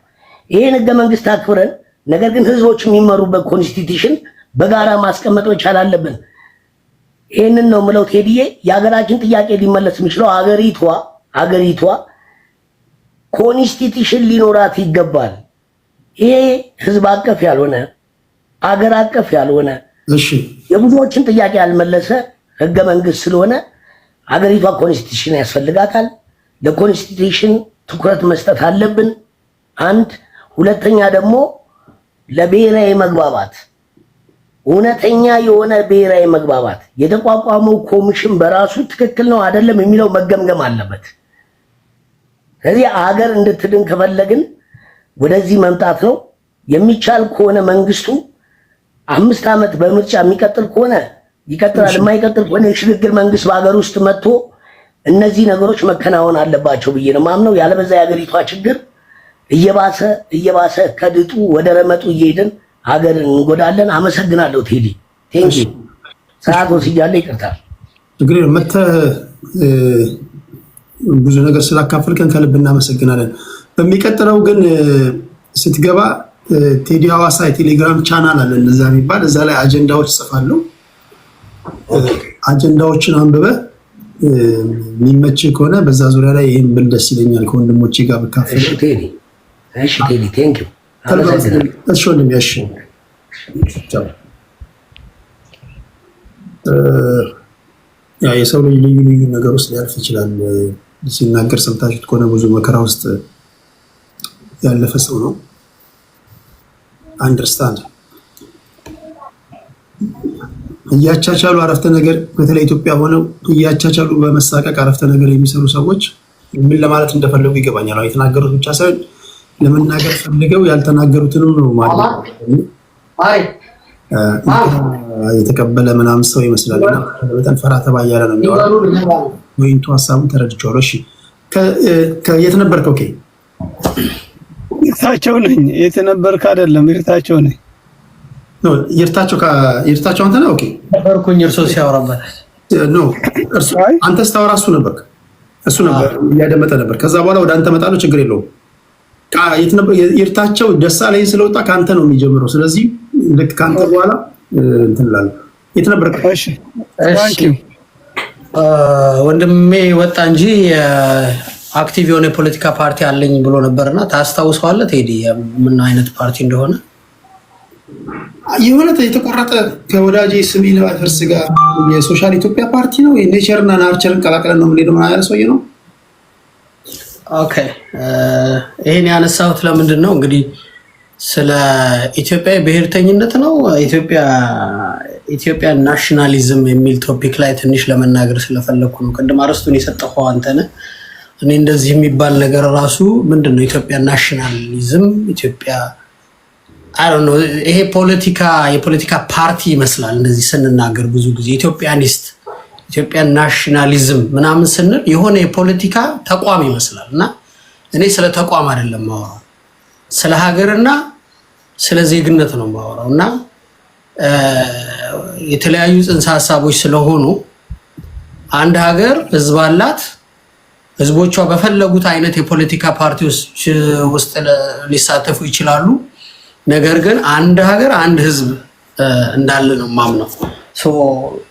[SPEAKER 3] ይሄን ህገ መንግስት አክብረን ነገር ግን ህዝቦች የሚመሩበት ኮንስቲቱሽን በጋራ ማስቀመጥ መቻል አለብን። ይሄንን ነው ምለው ቴዲዬ። የሀገራችን ጥያቄ ሊመለስ የሚችለው ሀገሪቷ ኮንስቲቱሽን ሊኖራት ይገባል። ይሄ ህዝብ አቀፍ ያልሆነ አገር አቀፍ ያልሆነ የብዙዎችን ጥያቄ ያልመለሰ ህገ መንግስት ስለሆነ ሀገሪቷ ኮንስቲቱሽን ያስፈልጋታል። ለኮንስቲቱሽን ትኩረት መስጠት አለብን። አንድ ሁለተኛ ደግሞ ለብሔራዊ መግባባት እውነተኛ የሆነ ብሔራዊ መግባባት የተቋቋመው ኮሚሽን በራሱ ትክክል ነው አይደለም የሚለው መገምገም አለበት። ስለዚህ ሀገር እንድትድን ከፈለግን ወደዚህ መምጣት ነው የሚቻል ከሆነ መንግስቱ 5 ዓመት በምርጫ የሚቀጥል ከሆነ ይቀጥላል፣ የማይቀጥል ከሆነ የሽግግር መንግስት በሀገር ውስጥ መጥቶ እነዚህ ነገሮች መከናወን አለባቸው ብዬ ነው ማምነው። ያለበዛ የሀገሪቷ ችግር እየባሰ ከድጡ ወደ ረመጡ እየሄድን ሀገርን እንጎዳለን። አመሰግናለሁ ቴዲ። ቴንኪ ሰዓት ወስጃለሁ፣ ይቅርታ።
[SPEAKER 1] ችግር መተህ ብዙ ነገር ስላካፈልከን ከልብ እናመሰግናለን። በሚቀጥለው ግን ስትገባ ቴዲ ሐዋሳ የቴሌግራም ቻናል አለ እዛ የሚባል እዛ ላይ አጀንዳዎች ጽፋለሁ። አጀንዳዎችን አንብበህ የሚመች ከሆነ በዛ ዙሪያ ላይ ይሄን ብል ደስ ይለኛል ከወንድሞቼ ጋር ብካፈል።
[SPEAKER 3] እሺ ቴዲ ቴንክ ዩ
[SPEAKER 1] እሺ ወንድም ያሽ ያ የሰው ልጅ ልዩ ነገር ውስጥ ሊያልፍ ይችላል። ሲናገር ሰምታችሁት ከሆነ ብዙ መከራ ውስጥ ያለፈ ሰው ነው። አንደርስታንድ እያቻቻሉ አረፍተ ነገር በተለይ ኢትዮጵያ ሆነው እያቻቻሉ በመሳቀቅ አረፍተ ነገር የሚሰሩ ሰዎች ምን ለማለት እንደፈለጉ ይገባኛል። የተናገሩት ብቻ ሳይሆን ለመናገር ፈልገው ያልተናገሩትንም ነው ማለት የተቀበለ ምናምን ሰው ይመስላል። እና በጣም ፈራ ተባ እያለ ነው የሚያወራው። ወይንቱ ሀሳቡን ተረድቼዋለሁ። እሺ የት ነበርክ? ኦኬ
[SPEAKER 4] ይርታቸው ነኝ። የት ነበርክ? አይደለም ይርታቸው ነኝ።
[SPEAKER 1] ኖ ይርታቸው አንተ ነህ? ኦኬ
[SPEAKER 2] ነበርኩኝ። እርሶ ሲያወራበት
[SPEAKER 1] ኖ እርሱ አንተ ስታወራ እሱ ነበር እያደመጠ ነበር። ከዛ በኋላ ወደ አንተ እመጣለሁ። ችግር የለውም። የት ነበር ይርታቸው? ደሳለኝ ስለወጣ ከአንተ ነው የሚጀምረው። ስለዚህ ልክ ከአንተ በኋላ እንትን እላለሁ። የት ነበር?
[SPEAKER 4] እሺ ታንኪዩ
[SPEAKER 2] ወንድሜ ወጣ እንጂ አክቲቭ የሆነ የፖለቲካ ፓርቲ አለኝ ብሎ ነበርና ታስታውሰዋለህ ቴዲ? ምን አይነት ፓርቲ እንደሆነ?
[SPEAKER 1] የሆነ የተቆረጠ ከወዳጄ ስሚል ፈርስ ጋር የሶሻል ኢትዮጵያ ፓርቲ ነው። ኔቸር እና ናርቸርን ቀላቅለን ነው የምንሄደው። ምን ያለ ሰውዬ ነው?
[SPEAKER 2] ኦኬ ይሄን ያነሳሁት ለምንድን ነው እንግዲህ ስለ ኢትዮጵያ ብሔርተኝነት ነው። ኢትዮጵያ ናሽናሊዝም የሚል ቶፒክ ላይ ትንሽ ለመናገር ስለፈለኩ ነው። ቅድም አርስቱን የሰጠኸው አንተ ነህ። እኔ እንደዚህ የሚባል ነገር ራሱ ምንድን ነው ኢትዮጵያ ናሽናሊዝም ኢትዮጵያ ይሄ የፖለቲካ ፓርቲ ይመስላል። እንደዚህ ስንናገር ብዙ ጊዜ ኢትዮጵያ ናሽናሊዝም ምናምን ስንል የሆነ የፖለቲካ ተቋም ይመስላል። እና እኔ ስለ ተቋም አይደለም ማወራው፣ ስለ ሀገርና ስለ ዜግነት ነው ማወራው። እና የተለያዩ ጽንሰ ሀሳቦች ስለሆኑ አንድ ሀገር ህዝብ አላት። ህዝቦቿ በፈለጉት አይነት የፖለቲካ ፓርቲዎች ውስጥ ሊሳተፉ ይችላሉ። ነገር ግን አንድ ሀገር አንድ ህዝብ እንዳለ ነው ማምነው።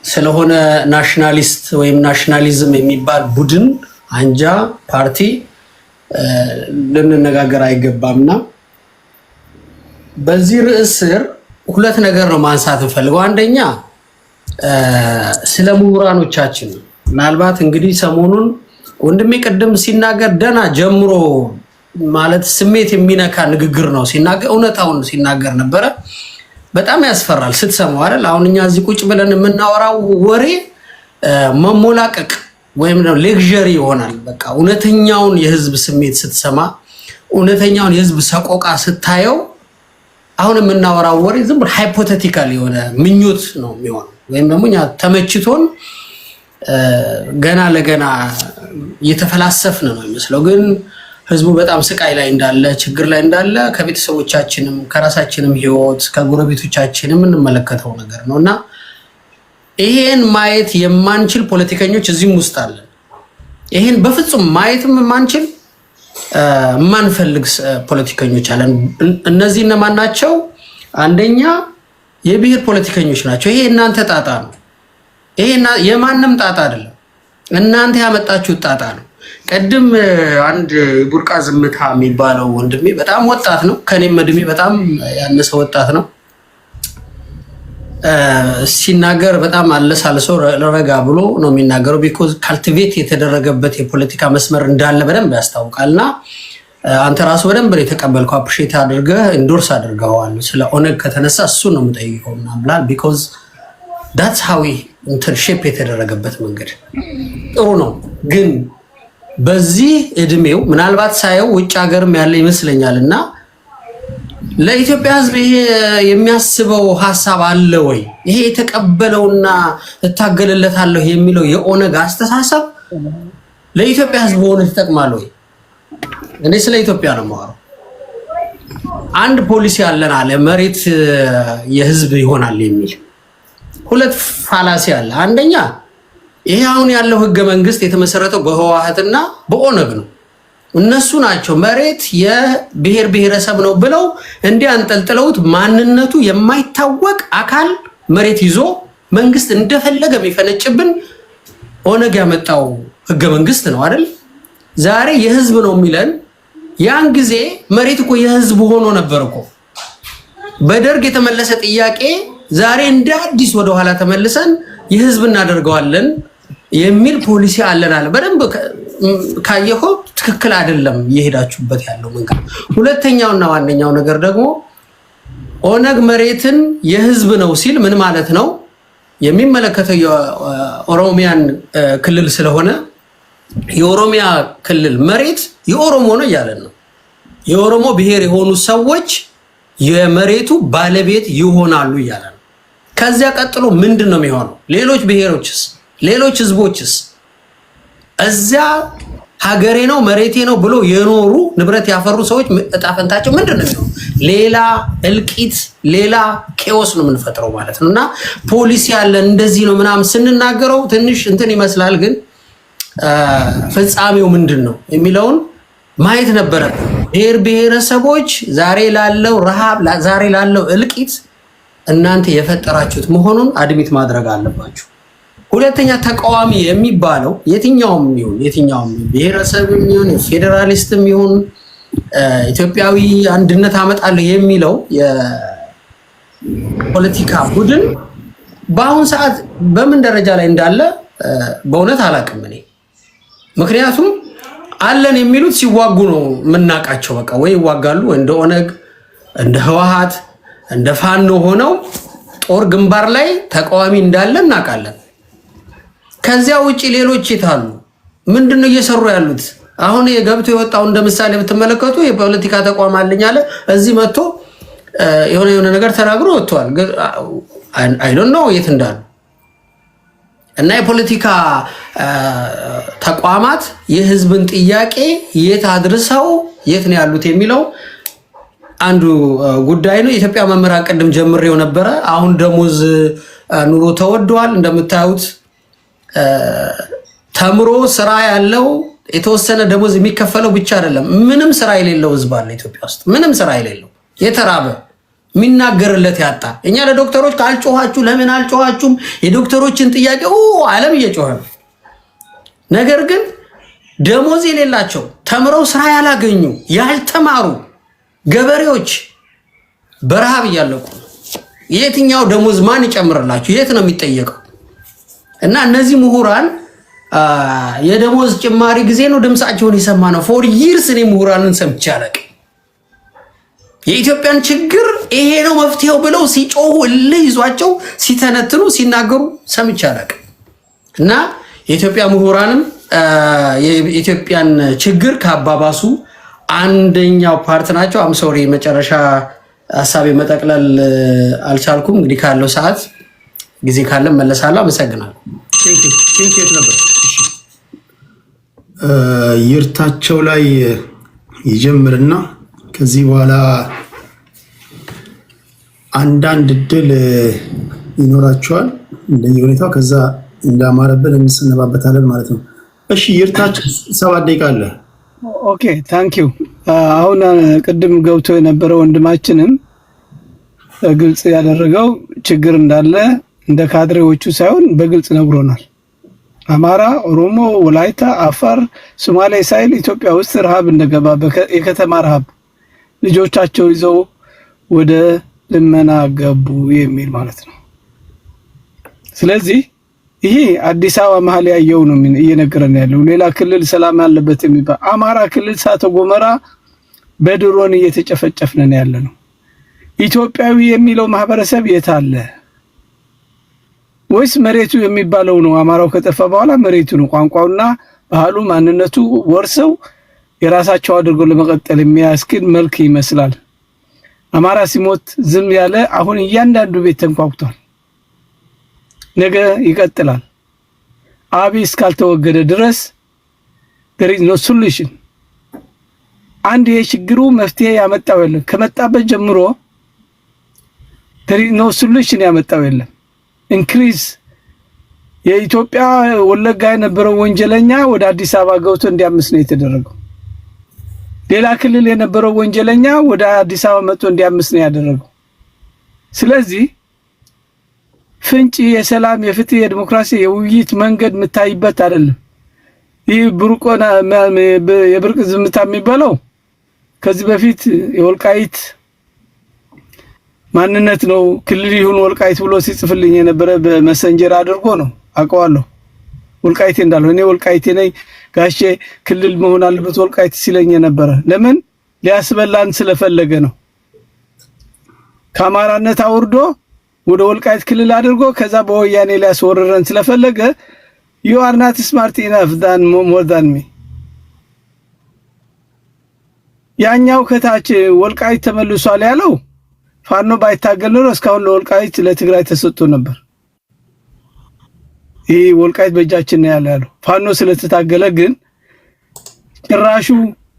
[SPEAKER 2] ስለሆነ ናሽናሊስት ወይም ናሽናሊዝም የሚባል ቡድን፣ አንጃ፣ ፓርቲ ልንነጋገር አይገባምና በዚህ ርዕስ ስር ሁለት ነገር ነው ማንሳት እንፈልገው። አንደኛ ስለ ምሁራኖቻችን ምናልባት እንግዲህ ሰሞኑን ወንድሜ ቅድም ሲናገር ደና ጀምሮ ማለት ስሜት የሚነካ ንግግር ነው ሲናገር፣ እውነታውን ሲናገር ነበረ። በጣም ያስፈራል ስትሰማው አይደል? አሁን እኛ እዚህ ቁጭ ብለን የምናወራው ወሬ መሞላቀቅ ወይም ነው ሌክዠሪ ይሆናል። በቃ እውነተኛውን የህዝብ ስሜት ስትሰማ፣ እውነተኛውን የህዝብ ሰቆቃ ስታየው፣ አሁን የምናወራው ወሬ ዝም ብሎ ሃይፖቴቲካል የሆነ ምኞት ነው የሚሆነው። ወይም ደግሞ እኛ ተመችቶን ገና ለገና እየተፈላሰፍን ነው የሚመስለው። ግን ህዝቡ በጣም ስቃይ ላይ እንዳለ፣ ችግር ላይ እንዳለ ከቤተሰቦቻችንም ከራሳችንም ህይወት ከጎረቤቶቻችንም የምንመለከተው ነገር ነው እና ይሄን ማየት የማንችል ፖለቲከኞች እዚህም ውስጥ አለን። ይሄን በፍጹም ማየትም የማንችል የማንፈልግ ፖለቲከኞች አለን። እነዚህ እነማን ናቸው? አንደኛ የብሔር ፖለቲከኞች ናቸው። ይሄ እናንተ ጣጣ ነው። ይሄ የማንም ጣጣ አይደለም። እናንተ ያመጣችሁት ጣጣ ነው። ቀድም አንድ ቡርቃ ዝምታ የሚባለው ወንድሜ በጣም ወጣት ነው፣ ከኔም እድሜ በጣም ያነሰ ወጣት ነው። ሲናገር በጣም አለሳልሶ ረጋ ብሎ ነው የሚናገረው። ቢኮዝ ካልቲቬት የተደረገበት የፖለቲካ መስመር እንዳለ በደንብ ያስታውቃልና አንተ ራሱ በደንብ የተቀበልከው አፕሪሼት አድርገህ ኢንዶርስ አድርገዋል። ስለ ኦነግ ከተነሳ እሱ ነው የምጠይቀው ምናምን ቢኮዝ ዳትስ ሃው እንትን ሼፕ የተደረገበት መንገድ ጥሩ ነው። ግን በዚህ እድሜው ምናልባት ሳየው ውጭ ሀገርም ያለ ይመስለኛል እና ለኢትዮጵያ ሕዝብ ይሄ የሚያስበው ሀሳብ አለ ወይ? ይሄ የተቀበለውና እታገልለታለሁ የሚለው የኦነግ አስተሳሰብ ለኢትዮጵያ ሕዝብ ሆነ ይጠቅማል ወይ? እኔ ስለ ኢትዮጵያ ነው የማወራው። አንድ ፖሊሲ አለን አለ መሬት የሕዝብ ይሆናል የሚል ሁለት ፋላሲ አለ። አንደኛ ይሄ አሁን ያለው ህገ መንግስት የተመሰረተው በህወሓትና በኦነግ ነው። እነሱ ናቸው መሬት የብሔር ብሔረሰብ ነው ብለው እንዲህ አንጠልጥለውት ማንነቱ የማይታወቅ አካል መሬት ይዞ መንግስት እንደፈለገ የሚፈነጭብን ኦነግ ያመጣው ህገ መንግስት ነው አይደል? ዛሬ የህዝብ ነው የሚለን ያን ጊዜ መሬት እኮ የህዝብ ሆኖ ነበር እኮ። በደርግ የተመለሰ ጥያቄ ዛሬ እንደ አዲስ ወደ ኋላ ተመልሰን የህዝብ እናደርገዋለን የሚል ፖሊሲ አለን አለ። በደንብ ካየኸው ትክክል አይደለም የሄዳችሁበት ያለው መንገድ። ሁለተኛውና ዋነኛው ነገር ደግሞ ኦነግ መሬትን የህዝብ ነው ሲል ምን ማለት ነው? የሚመለከተው የኦሮሚያን ክልል ስለሆነ የኦሮሚያ ክልል መሬት የኦሮሞ ነው እያለን ነው። የኦሮሞ ብሔር የሆኑ ሰዎች የመሬቱ ባለቤት ይሆናሉ እያለ ነው። ከዚያ ቀጥሎ ምንድን ነው የሚሆነው? ሌሎች ብሔሮችስ፣ ሌሎች ህዝቦችስ እዚያ ሀገሬ ነው መሬቴ ነው ብሎ የኖሩ ንብረት ያፈሩ ሰዎች እጣ ፈንታቸው ምንድን ነው የሚሆነው? ሌላ እልቂት፣ ሌላ ኬዎስ ነው የምንፈጥረው ማለት ነው። እና ፖሊሲ ያለን እንደዚህ ነው ምናምን ስንናገረው ትንሽ እንትን ይመስላል፣ ግን ፍጻሜው ምንድን ነው የሚለውን ማየት ነበረብን። ብሔር ብሔረሰቦች ዛሬ ላለው ረሃብ፣ ዛሬ ላለው እልቂት እናንተ የፈጠራችሁት መሆኑን አድሚት ማድረግ አለባችሁ። ሁለተኛ ተቃዋሚ የሚባለው የትኛውም ብሔረሰብም ይሁን ፌዴራሊስትም ይሁን ኢትዮጵያዊ አንድነት አመጣለሁ የሚለው የፖለቲካ ቡድን በአሁን ሰዓት በምን ደረጃ ላይ እንዳለ በእውነት አላውቅም እኔ። ምክንያቱም አለን የሚሉት ሲዋጉ ነው የምናውቃቸው። በቃ ወይ ይዋጋሉ እንደ ኦነግ እንደ ህወሓት እንደ ፋኖ ሆነው ጦር ግንባር ላይ ተቃዋሚ እንዳለ እናውቃለን። ከዚያ ውጪ ሌሎች ይታሉ ምንድነው እየሰሩ ያሉት? አሁን የገብቶ የወጣው እንደ ምሳሌ ብትመለከቱ የፖለቲካ ተቋም አለኝ አለ እዚህ መጥቶ የሆነ ነገር ተናግሮ ወጥቷል። አይ ዶንት ኖ የት እንዳሉ እና የፖለቲካ ተቋማት የህዝብን ጥያቄ የት አድርሰው የት ነው ያሉት የሚለው አንዱ ጉዳይ ነው። የኢትዮጵያ መምህራን ቅድም ጀምሬው ነበረ። አሁን ደሞዝ ኑሮ ተወዷል እንደምታዩት። ተምሮ ስራ ያለው የተወሰነ ደሞዝ የሚከፈለው ብቻ አይደለም፣ ምንም ስራ የሌለው ህዝብ አለ ኢትዮጵያ ውስጥ። ምንም ስራ የሌለው የተራበ የሚናገርለት ያጣ። እኛ ለዶክተሮች ካልጮኻችሁ ለምን አልጮኻችሁም? የዶክተሮችን ጥያቄ ዓለም እየጮኸ ነው። ነገር ግን ደሞዝ የሌላቸው ተምረው ስራ ያላገኙ ያልተማሩ ገበሬዎች በረሃብ እያለቁ የትኛው ደሞዝ ማን ይጨምርላችሁ? የት ነው የሚጠየቀው? እና እነዚህ ምሁራን የደሞዝ ጭማሪ ጊዜ ነው ድምጻቸውን የሰማ ነው። ፎር ይርስ እኔ ምሁራንን ሰምቼ አላውቅም። የኢትዮጵያን ችግር ይሄ ነው መፍትሄው ብለው ሲጮሁ እልህ ይዟቸው ሲተነትኑ ሲናገሩ ሰምቼ አላውቅም። እና የኢትዮጵያ ምሁራንም የኢትዮጵያን ችግር ካባባሱ አንደኛው ፓርት ናቸው። አም ሶሪ መጨረሻ ሀሳቤ መጠቅለል አልቻልኩም። እንግዲህ ካለው ሰዓት ጊዜ ካለ መለሳለሁ። አመሰግናለሁ።
[SPEAKER 1] ይርታቸው ላይ ይጀምርና ከዚህ በኋላ አንዳንድ እድል ይኖራቸዋል እንደየሁኔታው። ከዛ እንዳማረብን እንሰነባበታለን ማለት ነው። እሺ ይርታቸው 7 ደቂቃ አለ።
[SPEAKER 4] ኦኬ ታንኪዩ። አሁን ቅድም ገብቶ የነበረው ወንድማችንም ግልጽ ያደረገው ችግር እንዳለ እንደ ካድሬዎቹ ሳይሆን በግልጽ ነግሮናል። አማራ፣ ኦሮሞ፣ ወላይታ፣ አፋር፣ ሶማሌ ሳይል ኢትዮጵያ ውስጥ ረሃብ እንደገባ የከተማ ረሃብ ልጆቻቸው ይዘው ወደ ልመና ገቡ የሚል ማለት ነው። ስለዚህ ይሄ አዲስ አበባ መሀል ያየው ነው እየነገረን ያለው። ሌላ ክልል ሰላም ያለበት የሚባል አማራ ክልል እሳተ ገሞራ በድሮን እየተጨፈጨፍን ያለ ነው። ኢትዮጵያዊ የሚለው ማህበረሰብ የት አለ? ወይስ መሬቱ የሚባለው ነው? አማራው ከጠፋ በኋላ መሬቱ ነው ቋንቋውና ባህሉ ማንነቱ ወርሰው የራሳቸው አድርገው ለመቀጠል የሚያስክድ መልክ ይመስላል። አማራ ሲሞት ዝም ያለ አሁን እያንዳንዱ ቤት ተንኳኩቷል። ነገ ይቀጥላል። አብይ እስካልተወገደ ድረስ there is no solution። አንድ የችግሩ መፍትሄ ያመጣው የለም። ከመጣበት ጀምሮ there is no solution ያመጣው የለም። ኢንክሪዝ የኢትዮጵያ ወለጋ የነበረው ወንጀለኛ ወደ አዲስ አበባ ገብቶ እንዲያምስ ነው የተደረገው። ሌላ ክልል የነበረው ወንጀለኛ ወደ አዲስ አበባ መጥቶ እንዲያምስ ነው ያደረገው። ስለዚህ ፍንጭ የሰላም የፍትህ የዲሞክራሲ የውይይት መንገድ የምታይበት አይደለም። ይህ ብሩቆና የብርቅ ዝምታ የሚባለው ከዚህ በፊት የወልቃይት ማንነት ነው ክልል ይሁን ወልቃይት ብሎ ሲጽፍልኝ የነበረ በመሰንጀር አድርጎ ነው አውቀዋለሁ። ወልቃይቴ እንዳልሆነ እኔ ወልቃይቴ ነኝ ጋሼ ክልል መሆን አለበት ወልቃይት ሲለኝ የነበረ ለምን ሊያስበላን ስለፈለገ ነው። ከአማራነት አውርዶ ወደ ወልቃይት ክልል አድርጎ ከዛ በወያኔ ሊያስወርረን ስለፈለገ you are not smart enough than more than me። ያኛው ከታች ወልቃይት ተመልሷል ያለው ፋኖ ባይታገል ነው እስካሁን ለወልቃይት ለትግራይ ተሰጥቶ ነበር። ይሄ ወልቃይት በእጃችን ነው ያለው ፋኖ ስለተታገለ ግን ጭራሹ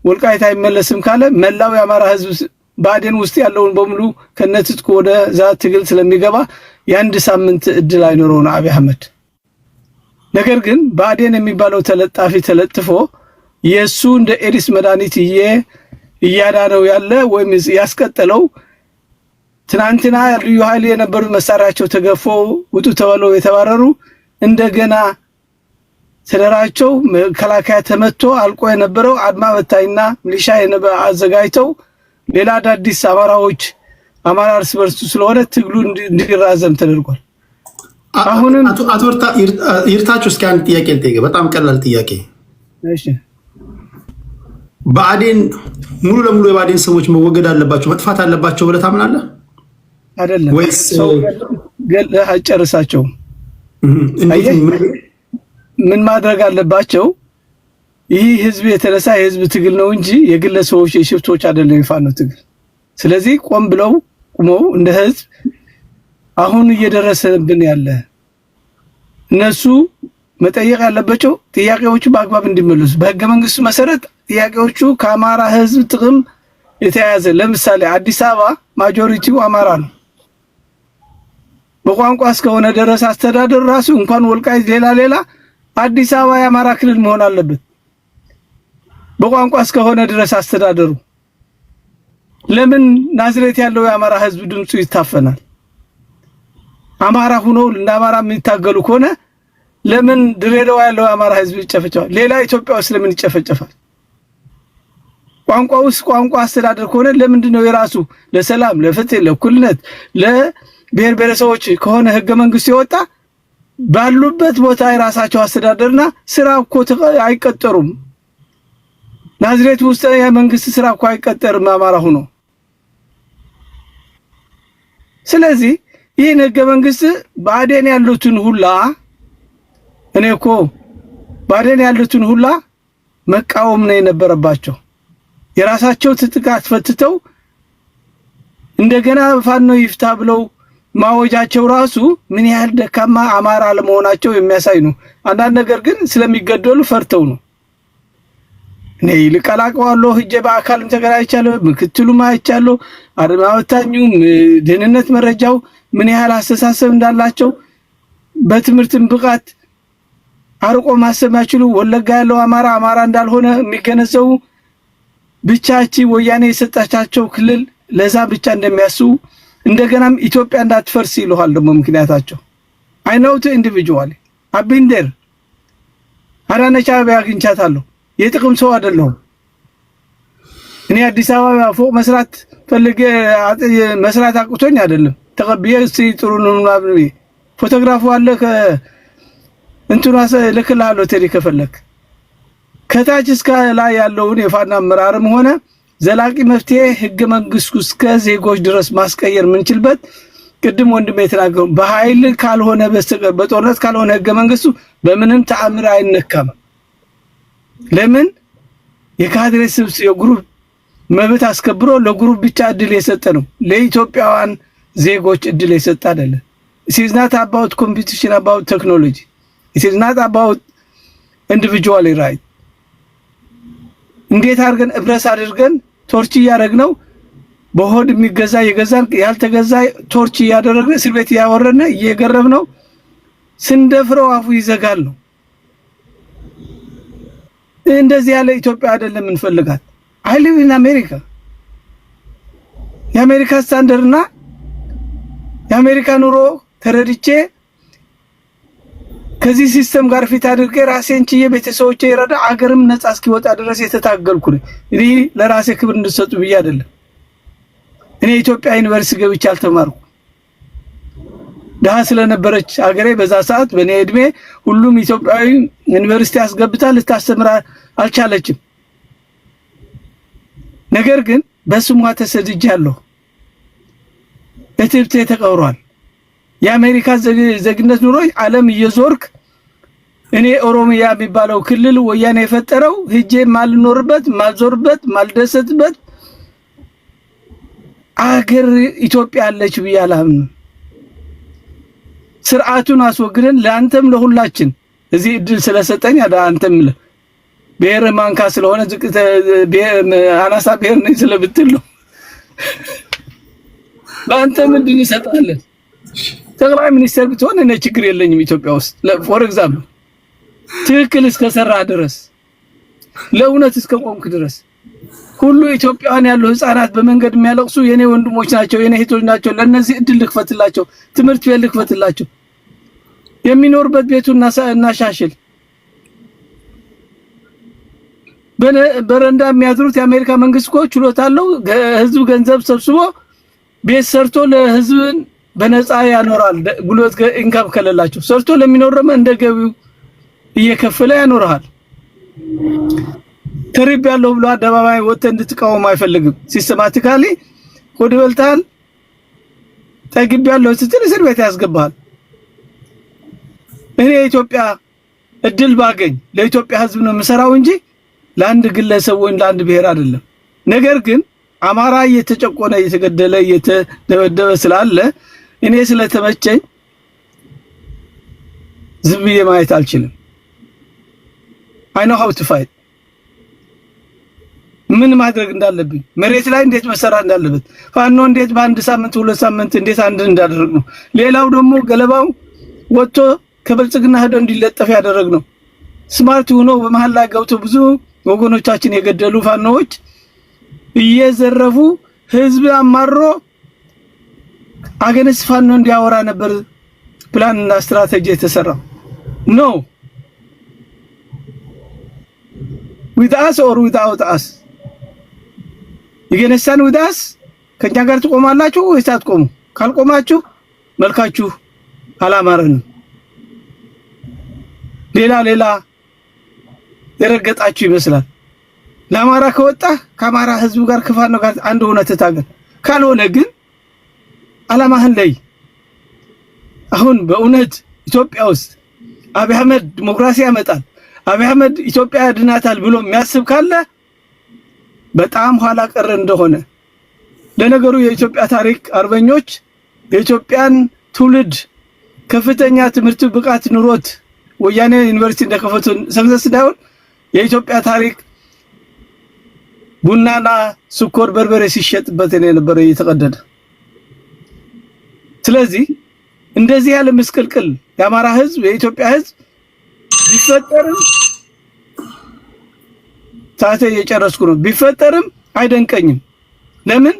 [SPEAKER 4] ወልቃይት አይመለስም ካለ መላው የአማራ ህዝብ ባዴን ውስጥ ያለውን በሙሉ ከነትጥቁ ወደ ዛ ትግል ስለሚገባ የአንድ ሳምንት እድል አይኖረው ነው አብይ አህመድ። ነገር ግን ባዴን የሚባለው ተለጣፊ ተለጥፎ የሱ እንደ ኤዲስ መድኃኒት እያዳነው ያለ ወይም ያስቀጠለው ትናንትና ልዩ ኃይል የነበሩ መሳሪያቸው ተገፎ ውጡ ተብለው የተባረሩ እንደገና ተደራቸው መከላከያ ተመቶ አልቆ የነበረው አድማ በታይና ሚሊሻ አዘጋጅተው ሌላ አዳዲስ አማራዎች አማራ እርስ በርሱ ስለሆነ ትግሉ እንዲራዘም ተደርጓል። አሁንም
[SPEAKER 1] አቶ ይርታችሁ እስኪ አንድ ጥያቄ ልጠይቅ፣ በጣም ቀላል ጥያቄ።
[SPEAKER 4] እሺ
[SPEAKER 1] ብአዴን ሙሉ ለሙሉ የብአዴን ሰዎች መወገድ አለባቸው መጥፋት አለባቸው ብለህ ታምናለህ?
[SPEAKER 4] አይደለም
[SPEAKER 1] ወይስ
[SPEAKER 4] ገለህ አጨርሳቸው? ምን ማድረግ አለባቸው? ይህ ህዝብ የተነሳ የህዝብ ትግል ነው እንጂ የግለሰቦች የሽፍቶች አይደለም የፋኖ ትግል። ስለዚህ ቆም ብለው ቆመው እንደ ህዝብ አሁን እየደረሰብን ያለ እነሱ መጠየቅ ያለባቸው ጥያቄዎቹ በአግባብ እንዲመለሱ በህገ መንግስቱ መሰረት ጥያቄዎቹ ከአማራ ህዝብ ጥቅም የተያያዘ ለምሳሌ አዲስ አበባ ማጆሪቲው አማራ ነው። በቋንቋ እስከሆነ ድረስ አስተዳደር ራሱ እንኳን ወልቃይት ሌላ አዲስ አበባ የአማራ ክልል መሆን አለበት። በቋንቋ እስከሆነ ድረስ አስተዳደሩ ለምን ናዝሬት ያለው የአማራ ህዝብ ድምፁ ይታፈናል? አማራ ሆኖ ለአማራ የሚታገሉ ከሆነ ለምን ድሬዳዋ ያለው የአማራ ህዝብ ይጨፈጨፋል? ሌላ ኢትዮጵያ ውስጥ ለምን ይጨፈጨፋል? ቋንቋውስ ቋንቋ አስተዳደር ከሆነ ለምንድን ነው የራሱ ለሰላም ለፍትህ ለእኩልነት ለብሔር ብሔረሰቦች ከሆነ ህገ መንግስት ይወጣ ባሉበት ቦታ የራሳቸው አስተዳደርና ስራ እኮ አይቀጠሩም። ናዝሬት ውስጥ የመንግስት ስራ እኮ አይቀጠርም አማራ ሆኖ። ስለዚህ ይህን ህገ መንግስት ብአዴን ያሉትን ሁላ እኔ እኮ ብአዴን ያሉትን ሁላ መቃወም ነው የነበረባቸው። የራሳቸው ትጥቅ አስፈትተው እንደገና ፋኖ ይፍታ ብለው ማወጃቸው ራሱ ምን ያህል ደካማ አማራ ለመሆናቸው የሚያሳይ ነው። አንዳንድ ነገር ግን ስለሚገደሉ ፈርተው ነው። እኔ ልቀላቀዋለሁ ሂጄ በአካልም ተገናኝቻለሁ፣ ምክትሉም አይቻለሁ። አድማወታኙም ደህንነት መረጃው ምን ያህል አስተሳሰብ እንዳላቸው በትምህርትም ብቃት አርቆ ማሰብ ማይችሉ ወለጋ ያለው አማራ እንዳልሆነ የሚገነዘቡ ብቻቺ ወያኔ የሰጣቻቸው ክልል ለዛ ብቻ እንደሚያስቡ እንደገናም ኢትዮጵያ እንዳትፈርስ ይሉሃል። ደግሞ ምክንያታቸው I know to individually I've been there አዳነች አቤቤ አግኝቻታለሁ። የጥቅም ሰው አይደለሁም እኔ አዲስ አበባ ፎቅ መስራት ፈልጌ መስራት አቅቶኝ አይደለም። ተቀብዬ እስቲ ጥሩ ነው ምናምን ፎቶግራፉ አለ እንትናስ ለከላሎ ተሪ ከፈለክ ከታች እስከ ላይ ያለውን የፋና አመራርም ሆነ ዘላቂ መፍትሄ ህገ መንግስቱ እስከ ዜጎች ድረስ ማስቀየር ምንችልበት ቅድም ወንድሜ የተናገረው በኃይል ካልሆነ በስተቀር በጦርነት ካልሆነ ህገ መንግስቱ በምንም ተአምር አይነካም። ለምን የካድሬ ስብስብ የግሩፕ መብት አስከብሮ ለግሩፕ ብቻ እድል የሰጠ ነው፣ ለኢትዮጵያውያን ዜጎች እድል የሰጠ አይደለም። it is not about competition about technology, it is not about individual right። እንዴት አድርገን እብረስ አድርገን ቶርች ያደረግነው በሆድ የሚገዛ የገዛን ያልተገዛ ቶርች ያደረግነው እስር ቤት ያወረነ እየገረብነው ስንደፍረው አፉ ይዘጋል ነው። እንደዚህ ያለ ኢትዮጵያ አይደለም እንፈልጋት። I live in America። የአሜሪካ ስታንዳርድና የአሜሪካ ኑሮ ተረድቼ ከዚህ ሲስተም ጋር ፊት አድርጌ ራሴን ችዬ ቤተሰቦቼ ይረዳ አገርም ነፃ እስኪወጣ ድረስ የተታገልኩ ነኝ። እኔ ለራሴ ክብር እንድሰጡ ብዬ አይደለም። እኔ ኢትዮጵያ ዩኒቨርሲቲ ገብቼ አልተማርኩም። ደሃ ስለነበረች አገሬ በዛ ሰዓት በኔ እድሜ ሁሉም ኢትዮጵያዊ ዩኒቨርሲቲ አስገብታ ልታስተምር አልቻለችም። ነገር ግን በስሟ ተሰድጃለሁ። እትብቴ ተቀብሯል። የአሜሪካ ዜግነት ኑሮ ዓለም እየዞርክ እኔ ኦሮሚያ የሚባለው ክልል ወያኔ የፈጠረው ሄጄ ማልኖርበት ማልዞርበት ማልደሰትበት አገር ኢትዮጵያ አለች ብዬ አላምንም። ስርዓቱን አስወግደን ለአንተም ለሁላችን እዚህ እድል ስለሰጠኝ አንተም ብሔር ማንካ ስለሆነ አናሳ ብሔር ነኝ ስለብትል ነው ለአንተም እድል እንሰጣለን። ጠቅላይ ሚኒስትር ብትሆን እኔ ችግር የለኝም ኢትዮጵያ ውስጥ ፎር ኤግዛምፕል ትክክል እስከሰራ ድረስ ለእውነት እስከቆምክ ድረስ ሁሉ ኢትዮጵያውያን ያሉ ህፃናት በመንገድ የሚያለቅሱ የኔ ወንድሞች ናቸው፣ የኔ እህቶች ናቸው። ለነዚህ እድል ልክፈትላቸው፣ ትምህርት ቤት ልክፈትላቸው፣ የሚኖርበት ቤቱን እናሻሽል። በረንዳ የሚያድሩት የአሜሪካ መንግስት እኮ ችሎታ አለው። ህዝብ ገንዘብ ሰብስቦ ቤት ሰርቶ ለህዝብን በነፃ ያኖራል። ጉልበት ኢንካም ከሌላቸው ሰርቶ ለሚኖርም እንደ ገቢው እየከፈለ ያኖርሃል። ተሪብ ያለው ብሎ አደባባይ ወጥተህ እንድትቃወም አይፈልግም። ሲስተማቲካሊ ሆድ በልተሃል ጠግብ ያለው ስትል እስር ቤት ያስገባሃል። እኔ ኢትዮጵያ እድል ባገኝ ለኢትዮጵያ ህዝብ ነው የምሰራው እንጂ ለአንድ ግለሰብ ወይ ለአንድ ብሔር አይደለም። ነገር ግን አማራ እየተጨቆነ እየተገደለ እየተደበደበ ስላለ እኔ ስለተመቸኝ ዝም ብዬ ማየት አልችልም። I know how to fight። ምን ማድረግ እንዳለብኝ መሬት ላይ እንዴት መሰራት እንዳለበት ፋኖ እንዴት በአንድ ሳምንት ሁለት ሳምንት እንዴት አንድ እንዳደረግ ነው። ሌላው ደግሞ ገለባው ወጥቶ ከብልጽግና ሄዶ እንዲለጠፍ ያደረግ ነው። ስማርት ሆኖ በመሃል ላይ ገብቶ ብዙ ወገኖቻችን የገደሉ ፋኖዎች እየዘረፉ ህዝብ አማሮ አገነስ ፋኖ እንዲያወራ ነበር ፕላን እና ስትራቴጂ የተሰራው ነው። with us or without us ይገነሳን with us ከኛ ጋር ትቆማላችሁ ወይስ አትቆሙ? ካልቆማችሁ መልካችሁ አላማረንም። ሌላ የረገጣችሁ ይመስላል። ለአማራ ከወጣ ከአማራ ህዝብ ጋር ከፋኖ ጋር አንድ ሆነ ተታገል። ካልሆነ ግን አላማህን ላይ አሁን በእውነት ኢትዮጵያ ውስጥ አብይ አህመድ ዲሞክራሲ ያመጣል፣ አብይ አህመድ ኢትዮጵያ ያድናታል ብሎ የሚያስብ ካለ በጣም ኋላ ቀር እንደሆነ። ለነገሩ የኢትዮጵያ ታሪክ አርበኞች የኢትዮጵያን ትውልድ ከፍተኛ ትምህርት ብቃት ኑሮት ወያኔ ዩኒቨርሲቲ እንደከፈቱ ሰክሰስ እንዳይሆን የኢትዮጵያ ታሪክ ቡናና ስኮር በርበሬ ሲሸጥበት የነበረ እየተቀደደ። ስለዚህ እንደዚህ ያለ ምስቅልቅል የአማራ ህዝብ የኢትዮጵያ ህዝብ ቢፈጠርም ታቴ እየጨረስኩ ነው። ቢፈጠርም አይደንቀኝም። ለምን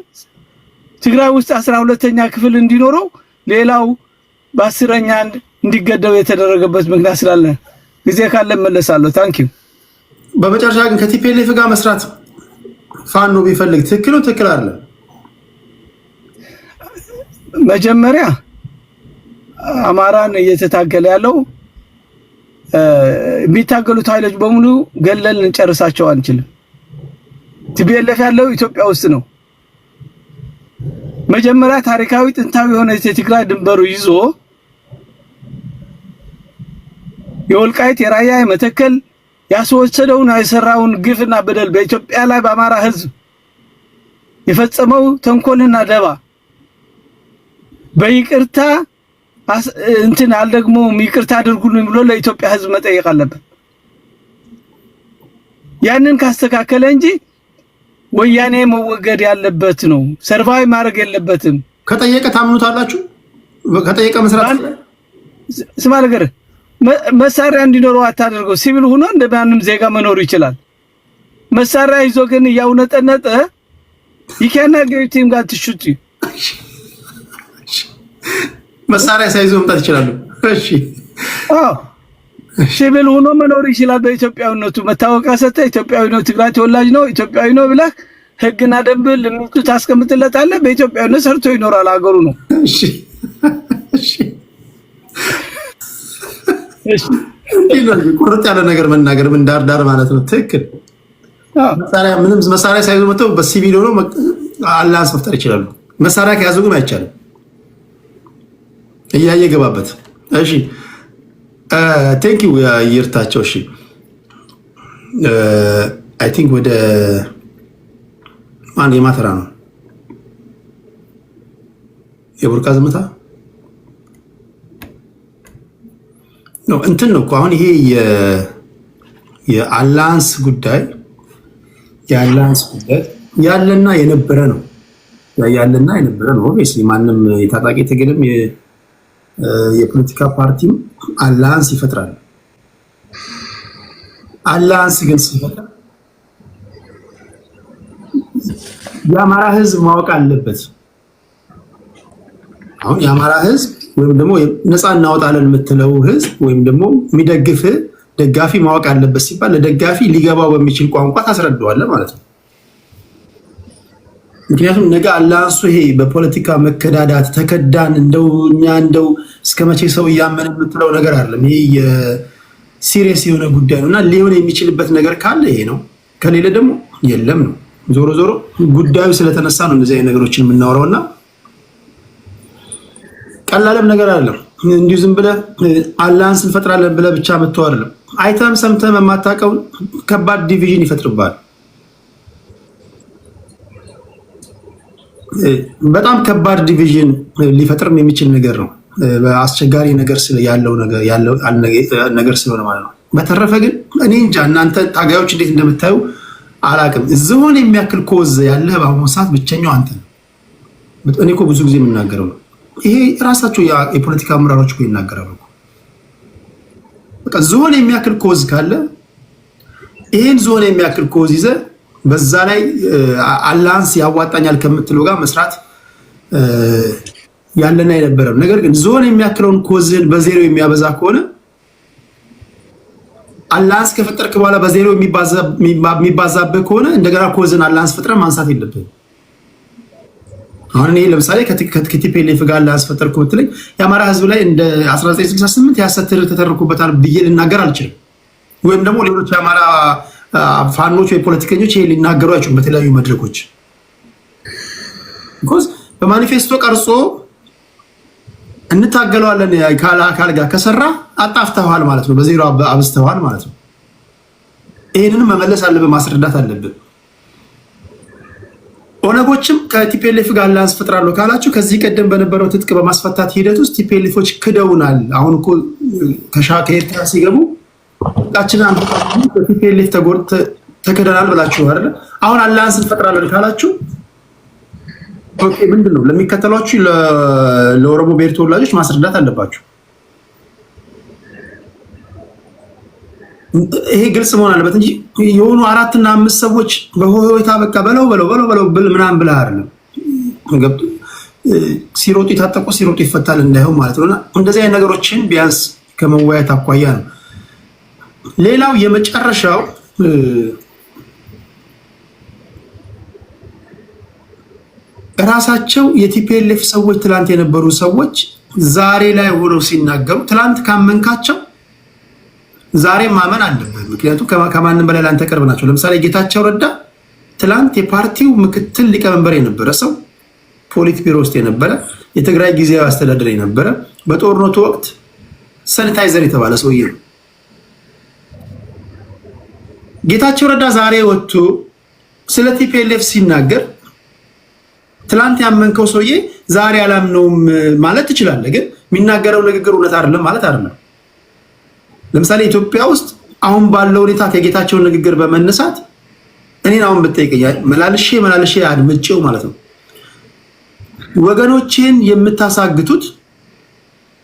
[SPEAKER 4] ትግራይ ውስጥ 12ኛ ክፍል እንዲኖረው ሌላው በ10ኛ እንዲገደው የተደረገበት ምክንያት ስላለ ጊዜ ካለ መለሳለሁ። ታንኪ ዩ።
[SPEAKER 1] በመጨረሻ ግን ከቲፒኤልኤፍ ጋር መስራት ፋኖ ቢፈልግ ትክክል ነው ትክክል አይደለም?
[SPEAKER 4] መጀመሪያ አማራን እየተታገለ ያለው የሚታገሉት ኃይሎች በሙሉ ገለል እንጨርሳቸው አንችልም። ቲፒኤልኤፍ ያለው ኢትዮጵያ ውስጥ ነው። መጀመሪያ ታሪካዊ ጥንታዊ የሆነ የትግራይ ድንበሩ ይዞ የወልቃይት የራያ የመተከል ያስወሰደውን የሰራውን ግፍና በደል በኢትዮጵያ ላይ በአማራ ህዝብ የፈጸመው ተንኮልና ደባ በይቅርታ እንትን አልደግሞ ይቅርታ አድርጉልኝ ብሎ ለኢትዮጵያ ህዝብ መጠየቅ አለበት። ያንን ካስተካከለ እንጂ ወያኔ መወገድ ያለበት ነው። ሰርቫይ ማድረግ የለበትም።
[SPEAKER 1] ከጠየቀ ታምኑታላችሁ? ከጠየቀ መስራት
[SPEAKER 4] ስማ ነገር መሳሪያ እንዲኖረው አታደርገው። ሲቪል ሆኖ እንደማንም ዜጋ መኖር ይችላል። መሳሪያ ይዞ ግን ያውነጠነጠ ይካና ገይቲም ጋር ትሹት
[SPEAKER 1] መሳሪያ ሳይዞ መምጣት ይችላል። እሺ
[SPEAKER 4] ሲቪል ሆኖ መኖር ይችላል። በኢትዮጵያዊነቱ መታወቂያ ሰጥተህ ኢትዮጵያዊ ነው፣ ትግራይ ተወላጅ ነው፣ ኢትዮጵያዊ ነው ብለህ ህግና ደንብ ልምቱ ታስቀምጥለታለህ። በኢትዮጵያዊነት ሰርቶ ይኖራል፣ ሀገሩ ነው።
[SPEAKER 1] እሺ እሺ
[SPEAKER 4] እሺ
[SPEAKER 1] ቁርጥ ያለ ነገር መናገር ምን ዳር ማለት ነው። ትክክል። ምንም መሳሪያ ሳይዙ መጥተው በሲቪል ሆኖ አላህን መፍጠር ይችላሉ። መሳሪያ ከያዙ ግን አይቻልም። እያየ ገባበት። እሺ ቴንክ ዩ ይርታቸው። እሺ አይ ቲንክ ወደ ማን የማተራ ነው የቡርቃ ዝምታ ነው እንትን ነው እኮ አሁን ይሄ የአላያንስ ጉዳይ ያለና የነበረ ነው። ያለና የነበረ ነው። ኦብቪየስሊ ማንም የታጣቂ ትግልም የፖለቲካ ፓርቲም አላያንስ ይፈጥራል። አላያንስ ግን ሲፈጥር የአማራ ህዝብ ማወቅ አለበት። አሁን የአማራ ህዝብ ወይም ደግሞ ነፃ እናወጣለን የምትለው ህዝብ ወይም ደግሞ የሚደግፍ ደጋፊ ማወቅ አለበት ሲባል ለደጋፊ ሊገባው በሚችል ቋንቋ ታስረዳዋለህ ማለት ነው። ምክንያቱም ነገ አላያንሱ ይሄ በፖለቲካ መከዳዳት ተከዳን እንደው እስከ መቼ ሰው እያመን የምትለው ነገር አይደለም። ይሄ የሲሪየስ የሆነ ጉዳይ ነውና ሊሆን የሚችልበት ነገር ካለ ይሄ ነው፣ ከሌለ ደግሞ የለም ነው። ዞሮ ዞሮ ጉዳዩ ስለተነሳ ነው እንደዚህ አይነት ነገሮችን የምናወራውና ቀላልም ነገር አይደለም። እንዲሁ ዝም ብለህ አላያንስ እንፈጥራለን ብለህ ብቻ መተው አይደለም። አይተም ሰምተም የማታውቀው ከባድ ዲቪዥን ይፈጥርብሃል። በጣም ከባድ ዲቪዥን ሊፈጥርም የሚችል ነገር ነው። አስቸጋሪ ነገር ያለው ነገር ስለሆነ ማለት ነው። በተረፈ ግን እኔ እንጃ እናንተ ታጋዮች እንዴት እንደምታዩ አላውቅም። ዝሆን የሚያክል ኮዝ ያለህ በአሁኑ ሰዓት ብቸኛው አንተ ነው። እኔ እኮ ብዙ ጊዜ የምናገረው ነው። ይሄ ራሳቸው የፖለቲካ አመራሮች እኮ ይናገራሉ። በቃ ዝሆን የሚያክል ኮዝ ካለ ይሄን ዝሆን የሚያክል ኮዝ ይዘህ በዛ ላይ አላያንስ ያዋጣኛል ከምትለው ጋር መስራት ያለና የነበረ ነገር ግን ዝሆን የሚያክለውን ኮዝን በዜሮ የሚያበዛ ከሆነ አላያንስ ከፈጠርክ በኋላ በዜሮ የሚባዛብህ ከሆነ እንደገና ኮዝን አላያንስ ፈጥረህ ማንሳት የለብህም። አሁን እኔ ለምሳሌ ከቲፒኤልኤፍ ጋር አላያንስ ፈጠርኩ ብትለኝ የአማራ ህዝብ ላይ እንደ 1968 ያሰት ተተርኩበታል ብዬ ልናገር አልችልም። ወይም ደግሞ ሌሎች የአማራ ፋኖች ወይ ፖለቲከኞች ይሄ ሊናገሩ አይችሉም በተለያዩ መድረኮች። ቢኮዝ በማኒፌስቶ ቀርጾ እንታገለዋለን ካል ጋር ከሰራ አጣፍተዋል ማለት ነው፣ በዜሮ አብዝተዋል ማለት ነው። ይሄንንም መመለስ አለብን፣ ማስረዳት አለብን። ኦነጎችም ከቲፒኤልኤፍ ጋር አላያንስ ፈጥራለሁ ካላችሁ ከዚህ ቀደም በነበረው ትጥቅ በማስፈታት ሂደት ውስጥ ቲፒኤልኤፎች ክደውናል። አሁን እኮ ከኤርትራ ሲገቡ ቃችን አንዱ በቲፒኤልኤፍ ተከደናል ብላችሁ አይደል? አሁን አላያንስ እንፈጥራለን ካላችሁ ኦኬ፣ ምንድነው ለሚከተሏችሁ ለኦሮሞ ብሔር ተወላጆች ማስረዳት አለባችሁ። ይሄ ግልጽ መሆን አለበት እንጂ የሆኑ 4 እና 5 ሰዎች በሆይታ በቃ በለው ምናምን ብለህ አይደለም። ሲሮጡ የታጠቁ ሲሮጡ ይፈታል እንዳይሆን ማለት ነውና እንደዚህ አይነት ነገሮችን ቢያንስ ከመወያየት አኳያ ነው። ሌላው የመጨረሻው ራሳቸው የቲፒኤልኤፍ ሰዎች ትላንት የነበሩ ሰዎች ዛሬ ላይ ሆነው ሲናገሩ ትላንት ካመንካቸው ዛሬ ማመን አለበት። ምክንያቱም ከማንም በላይ ላንተ ቅርብ ናቸው። ለምሳሌ ጌታቸው ረዳ ትላንት የፓርቲው ምክትል ሊቀመንበር የነበረ ሰው፣ ፖሊት ቢሮ ውስጥ የነበረ፣ የትግራይ ጊዜያዊ አስተዳደር የነበረ፣ በጦርነቱ ወቅት ሳኒታይዘር የተባለ ሰውዬ ነው። ጌታቸው ረዳ ዛሬ ወጥቶ ስለ ቲፒኤልኤፍ ሲናገር ትላንት ያመንከው ሰውዬ ዛሬ አላምነውም ማለት ትችላለህ። ግን የሚናገረው ንግግር እውነት አይደለም ማለት አይደለም። ለምሳሌ ኢትዮጵያ ውስጥ አሁን ባለው ሁኔታ ከጌታቸው ንግግር በመነሳት እኔን አሁን ብትጠይቀኝ መላልሼ አድምጬው ማለት ነው ወገኖችን የምታሳግቱት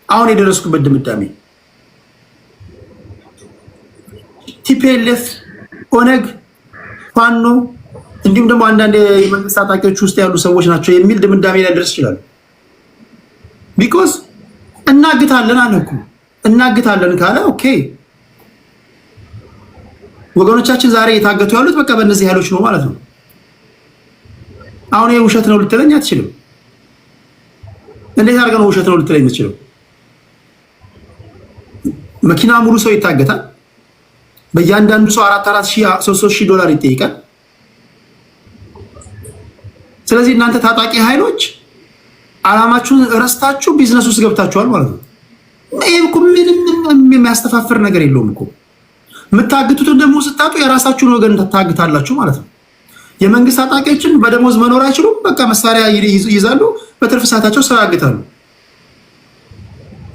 [SPEAKER 1] አሁን የደረስኩበት ድምዳሜ ቲፒኤልኤፍ፣ ኦነግ፣ ፋኖ እንዲሁም ደግሞ አንዳንድ የመንግስት ታጣቂዎች ውስጥ ያሉ ሰዎች ናቸው የሚል ድምዳሜ ላይ ደርስ ይችላል። ቢኮዝ እናግታለን አለ እኮ እናግታለን ካለ ኦኬ ወገኖቻችን ዛሬ የታገቱ ያሉት በቃ በእነዚህ ኃይሎች ነው ማለት ነው። አሁን ይሄ ውሸት ነው ልትለኝ አትችልም። እንዴት አድርገህ ነው ውሸት ነው ልትለኝ የምትችለው? መኪና ሙሉ ሰው ይታገታል። በእያንዳንዱ ሰው 4,000 $3,000 ይጠይቃል። ስለዚህ እናንተ ታጣቂ ኃይሎች አላማችሁን ረስታችሁ ቢዝነስ ውስጥ ገብታችኋል ማለት ነው። ይሄ እኮ ምንም የሚያስተፋፍር ነገር የለውም እኮ። የምታግቱትን ደግሞ ስታጡ የራሳችሁን ወገን ታግታላችሁ ማለት ነው። የመንግስት ታጣቂዎችን በደሞዝ መኖር አይችሉም። በቃ መሳሪያ ይይዛሉ፣ በትርፍ ሰዓታቸው ስራ ያግታሉ።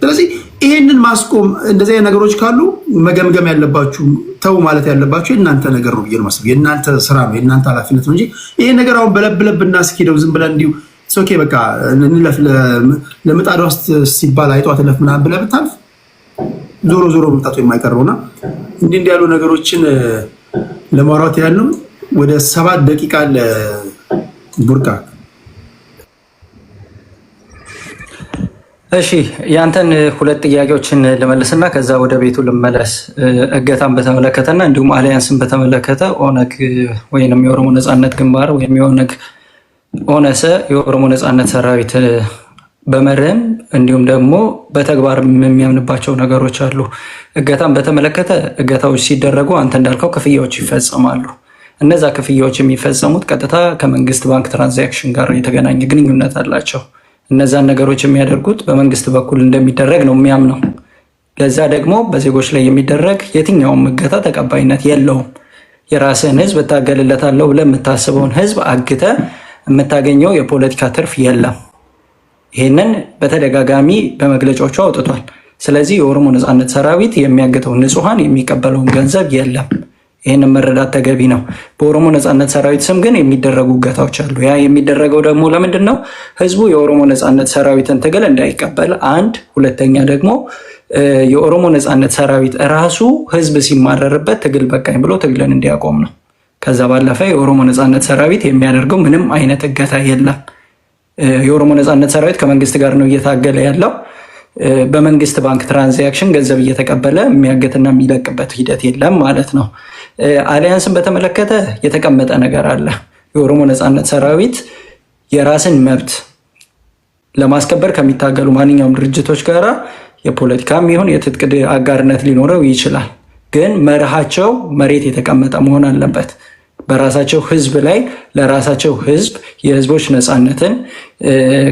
[SPEAKER 1] ስለዚህ ይሄንን ማስቆም እንደዚህ አይነት ነገሮች ካሉ መገምገም ያለባችሁ ተው ማለት ያለባችሁ የእናንተ ነገር ነው ብዬ ነው የማስበው። የእናንተ ስራ ነው፣ የእናንተ ኃላፊነት ነው እንጂ ይሄ ነገር አሁን በለብለብ እናስኪደው ዝም ብለን እንዲሁ ኦኬ በቃ እንለፍ ለምጣድ ውስጥ ሲባል አይጧት ለፍ ምናምን ብለህ ብታልፍ ዞሮ መምጣቱ የማይቀርበውና እንዲህ ያሉ ነገሮችን ለማውራት ያለው ወደ 7 ደቂቃ ለቡርቃ።
[SPEAKER 5] እሺ ያንተን 2 ጥያቄዎችን ልመልስና ከዛ ወደ ቤቱ ልመለስ። እገታን በተመለከተና እንዲሁም አሊያንስን በተመለከተ ኦነግ ወይንም የኦሮሞ ነጻነት ግንባር ወይም ኦነሰ የኦሮሞ ነጻነት ሰራዊት በመርህም እንዲሁም ደግሞ በተግባር የሚያምንባቸው ነገሮች አሉ። እገታን በተመለከተ እገታዎች ሲደረጉ አንተ እንዳልከው ክፍያዎች ይፈጸማሉ። እነዛ ክፍያዎች የሚፈጸሙት ቀጥታ ከመንግስት ባንክ ትራንዛክሽን ጋር የተገናኘ ግንኙነት አላቸው። እነዛን ነገሮች የሚያደርጉት በመንግስት በኩል እንደሚደረግ ነው የሚያምነው። ለዛ ደግሞ በዜጎች ላይ የሚደረግ የትኛውም እገታ ተቀባይነት የለውም። የራስህን ህዝብ እታገልለታለሁ ብለህ የምታስበውን ህዝብ አግተህ የምታገኘው የፖለቲካ ትርፍ የለም። ይህንን በተደጋጋሚ በመግለጫዎቹ አውጥቷል። ስለዚህ የኦሮሞ ነጻነት ሰራዊት የሚያግተው ንጹሐን የሚቀበለውን ገንዘብ የለም። ይህንን መረዳት ተገቢ ነው። በኦሮሞ ነጻነት ሰራዊት ስም ግን የሚደረጉ እገታዎች አሉ። ያ የሚደረገው ደግሞ ለምንድን ነው? ህዝቡ የኦሮሞ ነጻነት ሰራዊትን ትግል እንዳይቀበል አንድ፣ ሁለተኛ ደግሞ የኦሮሞ ነጻነት ሰራዊት ራሱ ህዝብ ሲማረርበት ትግል በቃኝ ብሎ ትግልን እንዲያቆም ነው። ከዛ ባለፈ የኦሮሞ ነጻነት ሰራዊት የሚያደርገው ምንም አይነት እገታ የለም። የኦሮሞ ነጻነት ሰራዊት ከመንግስት ጋር ነው እየታገለ ያለው። በመንግስት ባንክ ትራንዛክሽን ገንዘብ እየተቀበለ የሚያገትና የሚለቅበት ሂደት የለም ማለት ነው። አሊያንስን በተመለከተ የተቀመጠ ነገር አለ። የኦሮሞ ነጻነት ሰራዊት የራስን መብት ለማስከበር ከሚታገሉ ማንኛውም ድርጅቶች ጋራ የፖለቲካም ይሁን የትጥቅ አጋርነት ሊኖረው ይችላል። ግን መርሃቸው መሬት የተቀመጠ መሆን አለበት። በራሳቸው ህዝብ ላይ ለራሳቸው ህዝብ የህዝቦች ነጻነትን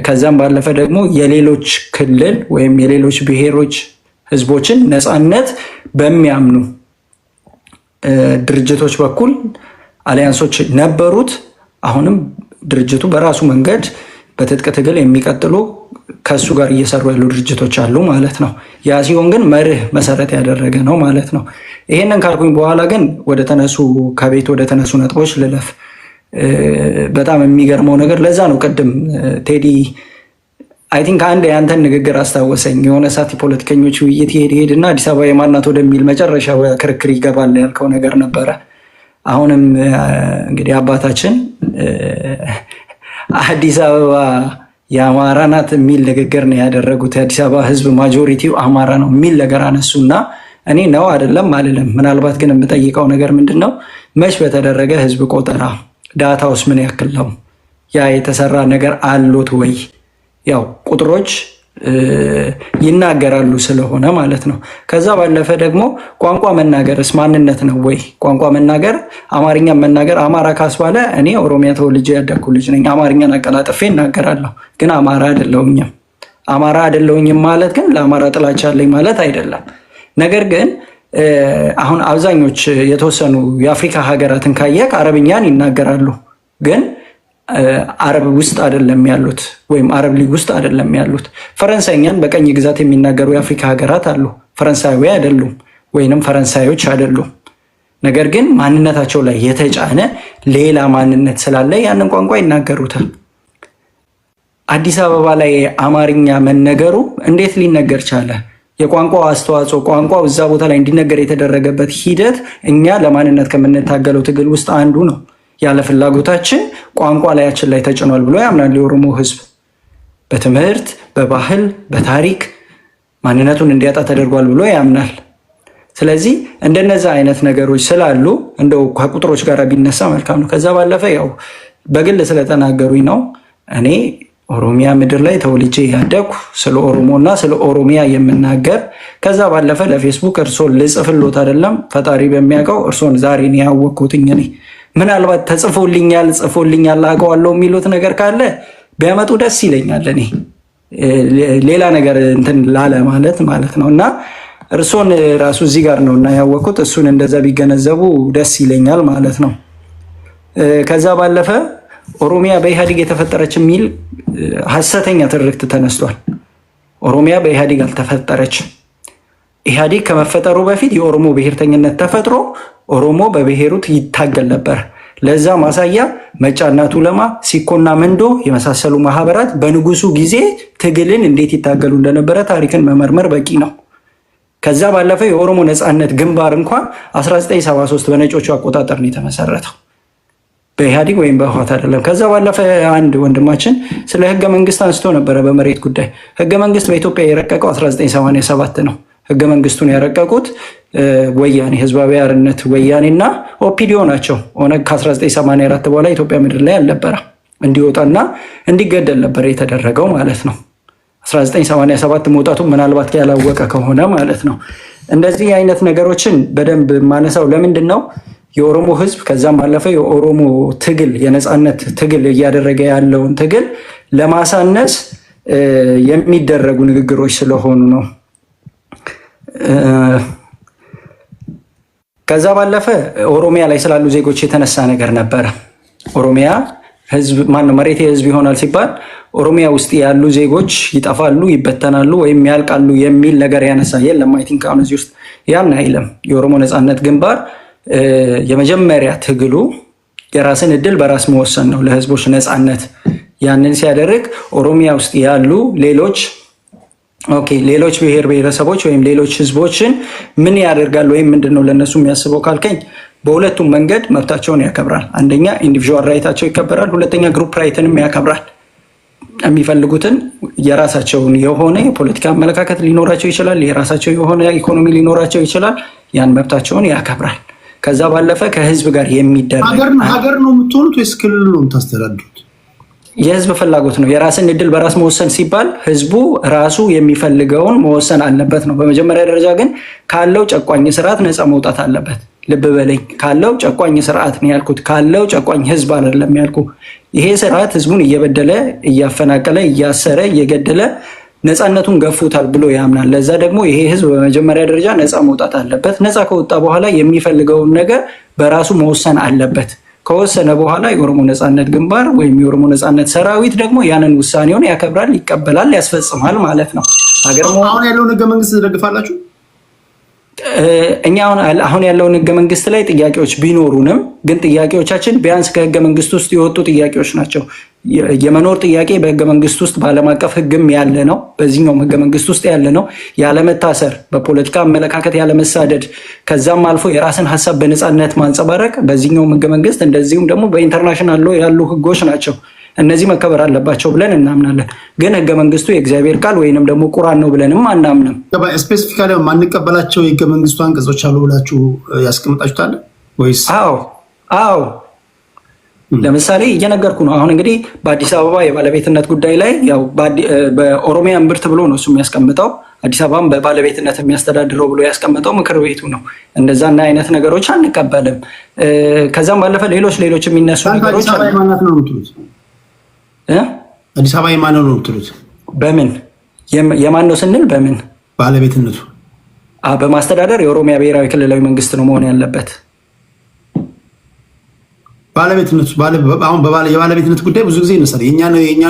[SPEAKER 5] ከዛም ባለፈ ደግሞ የሌሎች ክልል ወይም የሌሎች ብሔሮች ህዝቦችን ነጻነት በሚያምኑ ድርጅቶች በኩል አሊያንሶች ነበሩት። አሁንም ድርጅቱ በራሱ መንገድ በትጥቅ ትግል የሚቀጥሉ ከሱ ጋር እየሰሩ ያሉ ድርጅቶች አሉ ማለት ነው። ያ ሲሆን ግን መርህ መሰረት ያደረገ ነው ማለት ነው። ይሄንን ካልኩኝ በኋላ ግን ከቤት ወደ ተነሱ ነጥቦች ልለፍ። በጣም የሚገርመው ነገር ለዛ ነው ቅድም ቴዲ አይ ቲንክ አንድ የአንተን ንግግር አስታወሰኝ። የሆነ ሰዓት የፖለቲከኞች ውይይት ይሄድና አዲስ አበባ የማናት ወደሚል መጨረሻ ክርክር ይገባል ያልከው ነገር ነበረ። አሁንም እንግዲህ አባታችን አዲስ አበባ የአማራ ናት የሚል ንግግር ነው ያደረጉት። የአዲስ አበባ ህዝብ ማጆሪቲው አማራ ነው የሚል ነገር አነሱና እኔ ነው አይደለም አልልም። ምናልባት ግን የምጠይቀው ነገር ምንድን ነው? መች በተደረገ ህዝብ ቆጠራ ዳታውስ ምን ያክል ነው? ያ የተሰራ ነገር አሎት ወይ? ያው ቁጥሮች ይናገራሉ ስለሆነ ማለት ነው። ከዛ ባለፈ ደግሞ ቋንቋ መናገርስ ማንነት ነው ወይ? ቋንቋ መናገር አማርኛ መናገር አማራ ካስባለ እኔ ኦሮሚያ ተወልጄ ያደግኩ ልጅ ነኝ። አማርኛን አቀላጥፌ እናገራለሁ፣ ግን አማራ አይደለሁኝም። አማራ አይደለሁኝም ማለት ግን ለአማራ ጥላቻ አለኝ ማለት አይደለም። ነገር ግን አሁን አብዛኞች የተወሰኑ የአፍሪካ ሀገራትን ካየክ አረብኛን ይናገራሉ፣ ግን አረብ ውስጥ አይደለም ያሉት ወይም አረብ ሊግ ውስጥ አይደለም ያሉት። ፈረንሳይኛን በቀኝ ግዛት የሚናገሩ የአፍሪካ ሀገራት አሉ። ፈረንሳዊ አይደሉም ወይንም ፈረንሳዮች አይደሉም። ነገር ግን ማንነታቸው ላይ የተጫነ ሌላ ማንነት ስላለ ያንን ቋንቋ ይናገሩታል። አዲስ አበባ ላይ አማርኛ መነገሩ እንዴት ሊነገር ቻለ? የቋንቋው አስተዋጽኦ ቋንቋው እዛ ቦታ ላይ እንዲነገር የተደረገበት ሂደት እኛ ለማንነት ከምንታገለው ትግል ውስጥ አንዱ ነው። ያለ ፍላጎታችን ቋንቋ ላያችን ላይ ተጭኗል ብሎ ያምናል የኦሮሞ ህዝብ። በትምህርት፣ በባህል፣ በታሪክ ማንነቱን እንዲያጣ ተደርጓል ብሎ ያምናል። ስለዚህ እንደነዛ አይነት ነገሮች ስላሉ እንደው ከቁጥሮች ጋር ቢነሳ መልካም ነው። ከዛ ባለፈ ያው በግል ስለተናገሩኝ ነው። እኔ ኦሮሚያ ምድር ላይ ተወልጄ ያደግኩ ስለ ኦሮሞና ስለ ኦሮሚያ የምናገር ከዛ ባለፈ ለፌስቡክ እርሶን ልጽፍሎት አይደለም ፈጣሪ በሚያውቀው እርሶን ዛሬ ነው ያወቅኩትኝ። እኔ ምናልባት ተጽፎልኛል ጽፎልኛል አውቀዋለሁ የሚሉት ነገር ካለ ቢያመጡ ደስ ይለኛል። እኔ ሌላ ነገር እንትን ላለ ማለት ነው እና እርሶን ራሱ እዚህ ጋር ነው እና ያወቅኩት እሱን እንደዛ ቢገነዘቡ ደስ ይለኛል ማለት ነው። ከዛ ባለፈ ኦሮሚያ በኢህአዴግ የተፈጠረች የሚል ሀሰተኛ ትርክት ተነስቷል። ኦሮሚያ በኢህአዴግ አልተፈጠረች። ኢህአዴግ ከመፈጠሩ በፊት የኦሮሞ ብሔርተኝነት ተፈጥሮ ኦሮሞ በብሔሩ ይታገል ነበር። ለዛ ማሳያ መጫና ቱለማ፣ ሲኮና መንዶ የመሳሰሉ ማህበራት በንጉሱ ጊዜ ትግልን እንዴት ይታገሉ እንደነበረ ታሪክን መመርመር በቂ ነው። ከዛ ባለፈ የኦሮሞ ነፃነት ግንባር እንኳን 1973 በነጮቹ አቆጣጠር ነው የተመሰረተው በኢህአዴግ ወይም በህወሓት አይደለም። ከዛ ባለፈ አንድ ወንድማችን ስለ ህገ መንግስት አንስቶ ነበረ በመሬት ጉዳይ። ህገ መንግስት በኢትዮጵያ የረቀቀው 1987 ነው። ህገ መንግስቱን ያረቀቁት ወያኔ ህዝባዊ አርነት ወያኔና ኦፒዲዮ ናቸው። ኦነግ ከ1984 በኋላ ኢትዮጵያ ምድር ላይ አልነበረ እንዲወጣና እንዲገደል ነበር የተደረገው ማለት ነው። 1987 መውጣቱ ምናልባት ያላወቀ ከሆነ ማለት ነው። እንደዚህ አይነት ነገሮችን በደንብ ማነሳው ለምንድን ነው የኦሮሞ ህዝብ ከዛም ባለፈ የኦሮሞ ትግል የነፃነት ትግል እያደረገ ያለውን ትግል ለማሳነስ የሚደረጉ ንግግሮች ስለሆኑ ነው። ከዛ ባለፈ ኦሮሚያ ላይ ስላሉ ዜጎች የተነሳ ነገር ነበረ። ኦሮሚያ ህዝብ ማነው መሬት የህዝብ ይሆናል ሲባል ኦሮሚያ ውስጥ ያሉ ዜጎች ይጠፋሉ፣ ይበተናሉ ወይም ያልቃሉ የሚል ነገር ያነሳ የለም። አይ ቲንክ አሁን እዚህ ውስጥ ያን አይልም። የኦሮሞ ነፃነት ግንባር የመጀመሪያ ትግሉ የራስን እድል በራስ መወሰን ነው ለህዝቦች ነፃነት። ያንን ሲያደርግ ኦሮሚያ ውስጥ ያሉ ሌሎች ብሔር ብሔረሰቦች ወይም ሌሎች ህዝቦችን ምን ያደርጋል ወይም ምንድነው ለነሱ የሚያስበው ካልከኝ በሁለቱም መንገድ መብታቸውን ያከብራል። አንደኛ ኢንዲቪዥዋል ራይታቸው ይከበራል፣ ሁለተኛ ግሩፕ ራይትንም ያከብራል። የሚፈልጉትን የራሳቸውን የሆነ የፖለቲካ አመለካከት ሊኖራቸው ይችላል፣ የራሳቸው የሆነ ኢኮኖሚ ሊኖራቸው ይችላል። ያን መብታቸውን ያከብራል። ከዛ ባለፈ ከህዝብ ጋር የሚደረግ
[SPEAKER 1] ሀገር ነው የምትሆኑት ወይስ ክልል ነው የምታስተዳድሩት?
[SPEAKER 5] የህዝብ ፍላጎት ነው። የራስን እድል በራስ መወሰን ሲባል ህዝቡ ራሱ የሚፈልገውን መወሰን አለበት ነው። በመጀመሪያ ደረጃ ግን ካለው ጨቋኝ ስርዓት ነፃ መውጣት አለበት። ልብ በለኝ፣ ካለው ጨቋኝ ስርዓት ነው ያልኩት፣ ካለው ጨቋኝ ህዝብ አይደለም ያልኩ። ይሄ ስርዓት ህዝቡን እየበደለ እያፈናቀለ እያሰረ እየገደለ ነፃነቱን ገፉታል ብሎ ያምናል። ለዛ ደግሞ ይሄ ህዝብ በመጀመሪያ ደረጃ ነፃ መውጣት አለበት። ነፃ ከወጣ በኋላ የሚፈልገውን ነገር በራሱ መወሰን አለበት። ከወሰነ በኋላ የኦሮሞ ነፃነት ግንባር ወይም የኦሮሞ ነፃነት ሰራዊት ደግሞ ያንን ውሳኔውን ያከብራል፣ ይቀበላል፣ ያስፈጽማል ማለት ነው።
[SPEAKER 1] አሁን ያለውን ህገ መንግስት ትደግፋላችሁ?
[SPEAKER 5] እኛ አሁን ያለውን ህገ መንግስት ላይ ጥያቄዎች ቢኖሩንም ግን ጥያቄዎቻችን ቢያንስ ከህገ መንግስት ውስጥ የወጡ ጥያቄዎች ናቸው። የመኖር ጥያቄ በህገ መንግስት ውስጥ በዓለም አቀፍ ህግም ያለ ነው። በዚህኛውም ህገ መንግስት ውስጥ ያለ ነው። ያለመታሰር፣ በፖለቲካ አመለካከት ያለመሳደድ፣ ከዛም አልፎ የራስን ሀሳብ በነፃነት ማንጸባረቅ በዚህኛውም ህገ መንግስት እንደዚሁም ደግሞ በኢንተርናሽናል ሎ ያሉ ህጎች ናቸው። እነዚህ መከበር አለባቸው ብለን እናምናለን። ግን ህገ መንግስቱ የእግዚአብሔር ቃል ወይንም ደግሞ ቁርአን ነው ብለንም አናምንም።
[SPEAKER 1] ስፔሲፊካሊ ማንቀበላቸው የህገ መንግስቱ አንቀጾች አሉ ብላችሁ ያስቀምጣችሁታል ወይስ?
[SPEAKER 5] አዎ ለምሳሌ እየነገርኩ ነው። አሁን እንግዲህ በአዲስ አበባ የባለቤትነት ጉዳይ ላይ ያው በኦሮሚያ እምብርት ብሎ ነው እሱ የሚያስቀምጠው። አዲስ አበባን በባለቤትነት የሚያስተዳድረው ብሎ ያስቀምጠው ምክር ቤቱ ነው። እንደዛና አይነት ነገሮች አንቀበልም። ከዛም ባለፈ ሌሎች የሚነሱ ነገሮች
[SPEAKER 1] አዲስ አበባ የማን ነው የምትሉት?
[SPEAKER 5] በምን የማን ነው ስንል በምን
[SPEAKER 1] ባለቤትነቱ
[SPEAKER 5] በማስተዳደር የኦሮሚያ ብሔራዊ ክልላዊ መንግስት ነው መሆን ያለበት።
[SPEAKER 1] ባለቤትነቱ አሁን የባለቤትነት ጉዳይ ብዙ ጊዜ ይነሳል። የኛ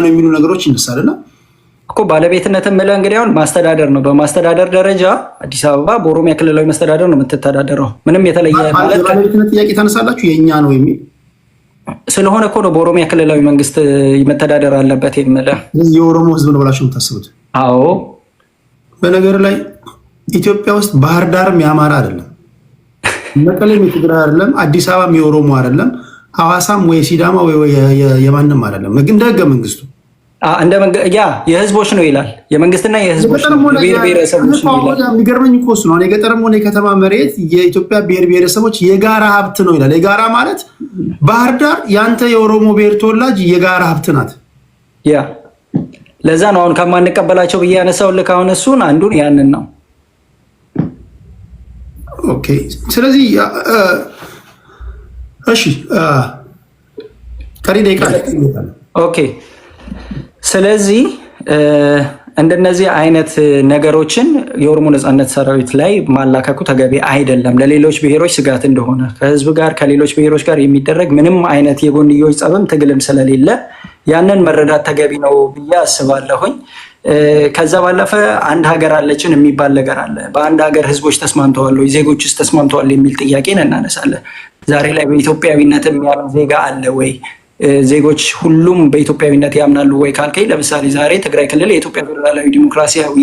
[SPEAKER 1] ነው የሚሉ ነገሮች ይነሳልና
[SPEAKER 5] እኮ ባለቤትነት የምልህ እንግዲህ አሁን ማስተዳደር ነው። በማስተዳደር ደረጃ አዲስ አበባ በኦሮሚያ ክልላዊ መስተዳደር ነው የምትተዳደረው። ምንም የተለየ ማለት
[SPEAKER 1] ባለቤትነት ጥያቄ ታነሳላችሁ የኛ ነው የሚል
[SPEAKER 5] ስለሆነ እኮ ነው በኦሮሚያ ክልላዊ መንግስት መተዳደር አለበት የምልህ።
[SPEAKER 1] የኦሮሞ ህዝብ ነው ብላችሁ የምታስቡት?
[SPEAKER 5] አዎ።
[SPEAKER 1] በነገር ላይ ኢትዮጵያ ውስጥ ባህር ዳርም የአማራ አይደለም፣ መቀሌም የትግራይ አይደለም፣ አዲስ አበባም የኦሮሞ አይደለም፣ ሐዋሳም ወይ ሲዳማ ወይ የማንም አይደለም። ግን እንደ ህገ መንግስቱ
[SPEAKER 5] ያ የህዝቦች ነው ይላል። የመንግስትና የህዝቦች ነው፣ የብሔር ብሔረሰቦች ነው ይላል።
[SPEAKER 1] የሚገርመኝ እኮ እሱ ነው። የገጠርም ሆነ የከተማ መሬት የኢትዮጵያ ብሔር ብሔረሰቦች የጋራ ሀብት ነው ይላል። የጋራ ማለት ባህር ዳር ያንተ የኦሮሞ ብሔር ተወላጅ የጋራ ሀብት ናት።
[SPEAKER 5] ያ ለዛ ነው አሁን ከማንቀበላቸው ብዬ ያነሳውልህ አሁን እሱን አንዱን ያንን ነው።
[SPEAKER 1] ኦኬ ስለዚህ እሺ ቀሪ ደቂቃ
[SPEAKER 5] ኦኬ ስለዚህ እንደነዚህ አይነት ነገሮችን የኦሮሞ ነጻነት ሰራዊት ላይ ማላከኩ ተገቢ አይደለም። ለሌሎች ብሔሮች ስጋት እንደሆነ ከህዝብ ጋር ከሌሎች ብሔሮች ጋር የሚደረግ ምንም አይነት የጎንዮሽ ጸብም ትግልም ስለሌለ ያንን መረዳት ተገቢ ነው ብዬ አስባለሁኝ። ከዛ ባለፈ አንድ ሀገር አለችን የሚባል ነገር አለ። በአንድ ሀገር ህዝቦች ተስማምተዋል ወይ ዜጎችስ ተስማምተዋል የሚል ጥያቄን እናነሳለን። ዛሬ ላይ በኢትዮጵያዊነት የሚያምን ዜጋ አለ ወይ? ዜጎች ሁሉም በኢትዮጵያዊነት ያምናሉ ወይ ካልከኝ፣ ለምሳሌ ዛሬ ትግራይ ክልል የኢትዮጵያ ፌዴራላዊ ዲሞክራሲያዊ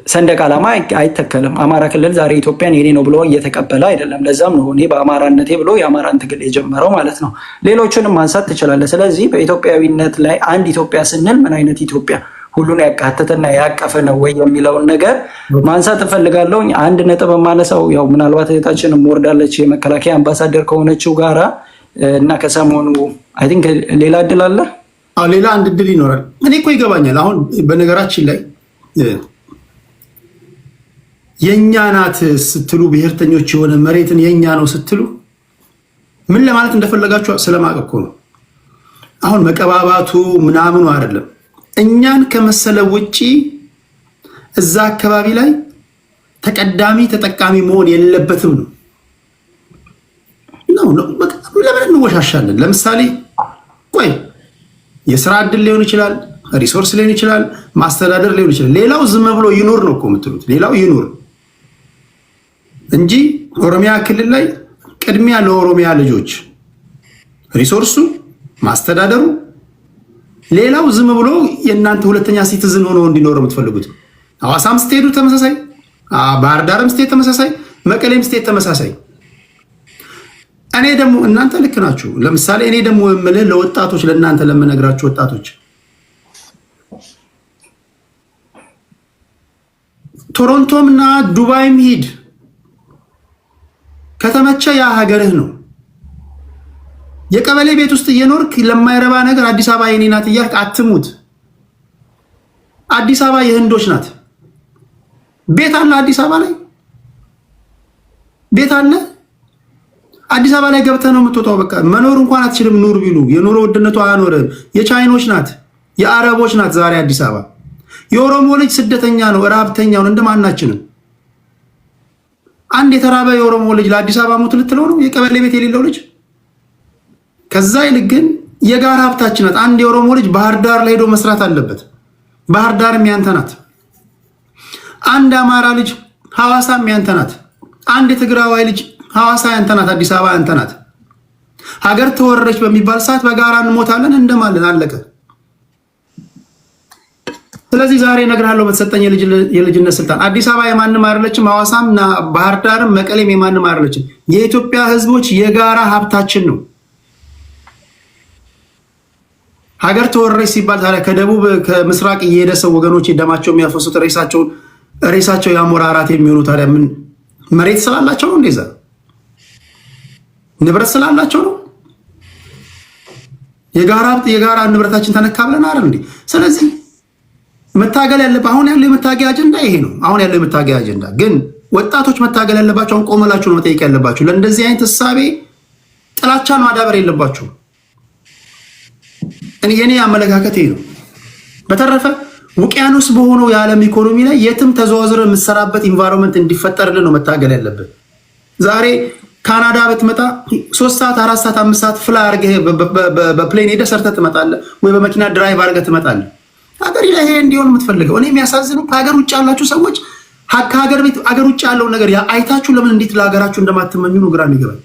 [SPEAKER 5] ሰንደቅ ዓላማ አይተከልም። አማራ ክልል ዛሬ ኢትዮጵያን የኔ ነው ብሎ እየተቀበለ አይደለም። ለዛም ነው እኔ በአማራነቴ ብሎ የአማራን ትግል የጀመረው ማለት ነው። ሌሎቹንም ማንሳት ትችላለህ። ስለዚህ በኢትዮጵያዊነት ላይ አንድ ኢትዮጵያ ስንል ምን አይነት ኢትዮጵያ ሁሉን ያካተተና ያቀፈ ነው ወይ የሚለውን ነገር ማንሳት እፈልጋለሁ። አንድ ነጥብ የማነሳው ያው ምናልባት እህታችንም ወርዳለች የመከላከያ አምባሳደር ከሆነችው ጋራ እና ከሰሞኑ አይ ቲንክ ሌላ እድል አለ።
[SPEAKER 1] ሌላ አንድ እድል ይኖራል። እኔ እኮ ይገባኛል። አሁን በነገራችን ላይ የኛ ናት ስትሉ ብሔርተኞች የሆነ መሬትን የኛ ነው ስትሉ ምን ለማለት እንደፈለጋችሁ ስለማቅ እኮ ነው። አሁን መቀባባቱ ምናምኑ አይደለም። እኛን ከመሰለ ውጪ እዛ አካባቢ ላይ ተቀዳሚ ተጠቃሚ መሆን የለበትም ነው። ለምን እንወሻሻለን? ለምሳሌ ቆይ የስራ እድል ሊሆን ይችላል፣ ሪሶርስ ሊሆን ይችላል፣ ማስተዳደር ሊሆን ይችላል። ሌላው ዝም ብሎ ይኖር ነው እኮ የምትሉት። ሌላው ይኖር እንጂ ኦሮሚያ ክልል ላይ ቅድሚያ ለኦሮሚያ ልጆች ሪሶርሱ፣ ማስተዳደሩ፣ ሌላው ዝም ብሎ የእናንተ ሁለተኛ ሲቲዝን ሆኖ እንዲኖር የምትፈልጉት። ሐዋሳም ስትሄዱ ተመሳሳይ፣ ባህር ዳርም ስትሄድ ተመሳሳይ፣ መቀሌም ስትሄድ ተመሳሳይ። እኔ ደግሞ እናንተ ልክ ናችሁ። ለምሳሌ እኔ ደግሞ የምልህ ለወጣቶች ለእናንተ ለምነግራችሁ ወጣቶች ቶሮንቶም እና ዱባይም ሂድ ከተመቸ ያ ሀገርህ ነው። የቀበሌ ቤት ውስጥ እየኖርክ ለማይረባ ነገር አዲስ አበባ የኔ ናት እያልክ አትሙት። አዲስ አበባ የህንዶች ናት። ቤት አለ አዲስ አበባ ላይ ቤት አለ። አዲስ አበባ ላይ ገብተህ ነው የምትወጣው። በቃ መኖር እንኳን አትችልም። ኑር ቢሉ የኑሮ ውድነቱ አያኖርም። የቻይኖች ናት፣ የአረቦች ናት። ዛሬ አዲስ አበባ የኦሮሞ ልጅ ስደተኛ ነው፣ ረሀብተኛው እንደማናችንም። አንድ የተራበ የኦሮሞ ልጅ ለአዲስ አበባ ሙት ልትለው ነው? የቀበሌ ቤት የሌለው ልጅ። ከዛ ይልቅ ግን የጋራ ሀብታችን ናት። አንድ የኦሮሞ ልጅ ባህር ዳር ላይ ሄዶ መስራት አለበት። ባህር ዳርም ያንተ ናት። አንድ አማራ ልጅ ሐዋሳም ያንተ ናት። አንድ የትግራዋይ ልጅ ሐዋሳ ያንተ ናት። አዲስ አበባ ያንተ ናት። ሀገር ተወረረች በሚባል ሰዓት በጋራ እንሞታለን፣ እንደማለን፣ አለቀ። ስለዚህ ዛሬ እነግርሃለሁ በተሰጠኝ የልጅነት ስልጣን አዲስ አበባ የማንም አይደለችም። ሐዋሳም እና ባህር ዳርም መቀሌም የማንም አይደለችም። የኢትዮጵያ ሕዝቦች የጋራ ሀብታችን ነው። ሀገር ተወረረች ሲባል ታዲያ ከደቡብ ከምስራቅ እየሄደ ሰው ወገኖች ደማቸው የሚያፈሱት ሬሳቸው የአሞራ እራት የሚሆኑ ታዲያ ምን መሬት ስላላቸው ነው? እንደዛ ንብረት ስላላቸው ነው? የጋራ ሀብት የጋራ ንብረታችን ተነካ ብለን አይደል እንዴ? ስለዚህ መታገል ያለበት አሁን ያለው የመታገያ አጀንዳ ይሄ ነው። አሁን ያለው የመታገያ አጀንዳ ግን ወጣቶች መታገል ያለባቸው አሁን ቆመላችሁ ነው መጠየቅ ያለባችሁ። ለእንደዚህ አይነት እሳቤ ጥላቻን ማዳበር የለባችሁ። የኔ አመለካከት ይሄ ነው። በተረፈ ውቅያኖስ በሆነው የዓለም ኢኮኖሚ ላይ የትም ተዘዋዝረ የምትሰራበት ኢንቫይሮንመንት እንዲፈጠርልን ነው መታገል ያለብን። ዛሬ ካናዳ ብትመጣ 3 ሰዓት 4 ሰዓት 5 ሰዓት ፍላይ አድርገህ በፕሌን ሄደህ ሰርተህ ትመጣለህ፣ ወይ በመኪና ድራይቭ አድርገህ ትመጣለህ። ሀገር ላይ ይሄ እንዲሆን የምትፈልገው እኔ የሚያሳዝኑ ከሀገር ውጭ ያላችሁ ሰዎች ከሀገር ቤት ሀገር ውጭ ያለውን ነገር አይታችሁ ለምን እንዴት ለሀገራችሁ እንደማትመኙ ነው ግራ የሚገባኝ።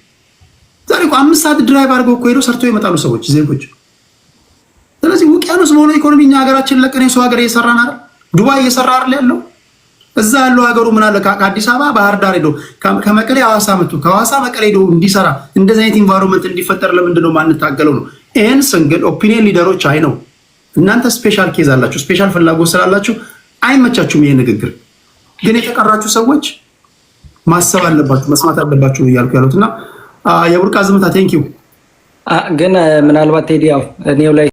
[SPEAKER 1] ዛሬ እኮ 5 ሰዓት ድራይቭ አድርገው እኮ ሄደው ሰርተው ይመጣሉ ሰዎች ዜጎች። ስለዚህ ውቅያኖስ በሆነው ኢኮኖሚ እኛ ሀገራችን ለቀን የሰው ሀገር እየሰራን አይደል? ዱባይ እየሰራ አይደል ያለው? እዛ ያለው ሀገሩ ምን አለ ከአዲስ አበባ ባህር ዳር ሄዶ ከመቀሌ ሐዋሳ መጥቶ ከሐዋሳ መቀሌ ሄዶ እንዲሰራ እንደዚህ አይነት ኢንቫይሮንመንት እንዲፈጠር ለምንድን ነው ማንታገለው ነው? ይሄን ስንግል ኦፒኒየን ሊደሮች አይ ነው እናንተ ስፔሻል ኬዝ አላችሁ፣ ስፔሻል ፍላጎት ስላላችሁ አይመቻችሁም ይሄ ንግግር። ግን የተቀራችሁ ሰዎች ማሰብ አለባችሁ፣ መስማት አለባችሁ እያልኩ ያሉት እና የቡርቃ ዝምታ ቴንኪው።
[SPEAKER 5] ግን ምናልባት ቴዲ ያው እኔው ላይ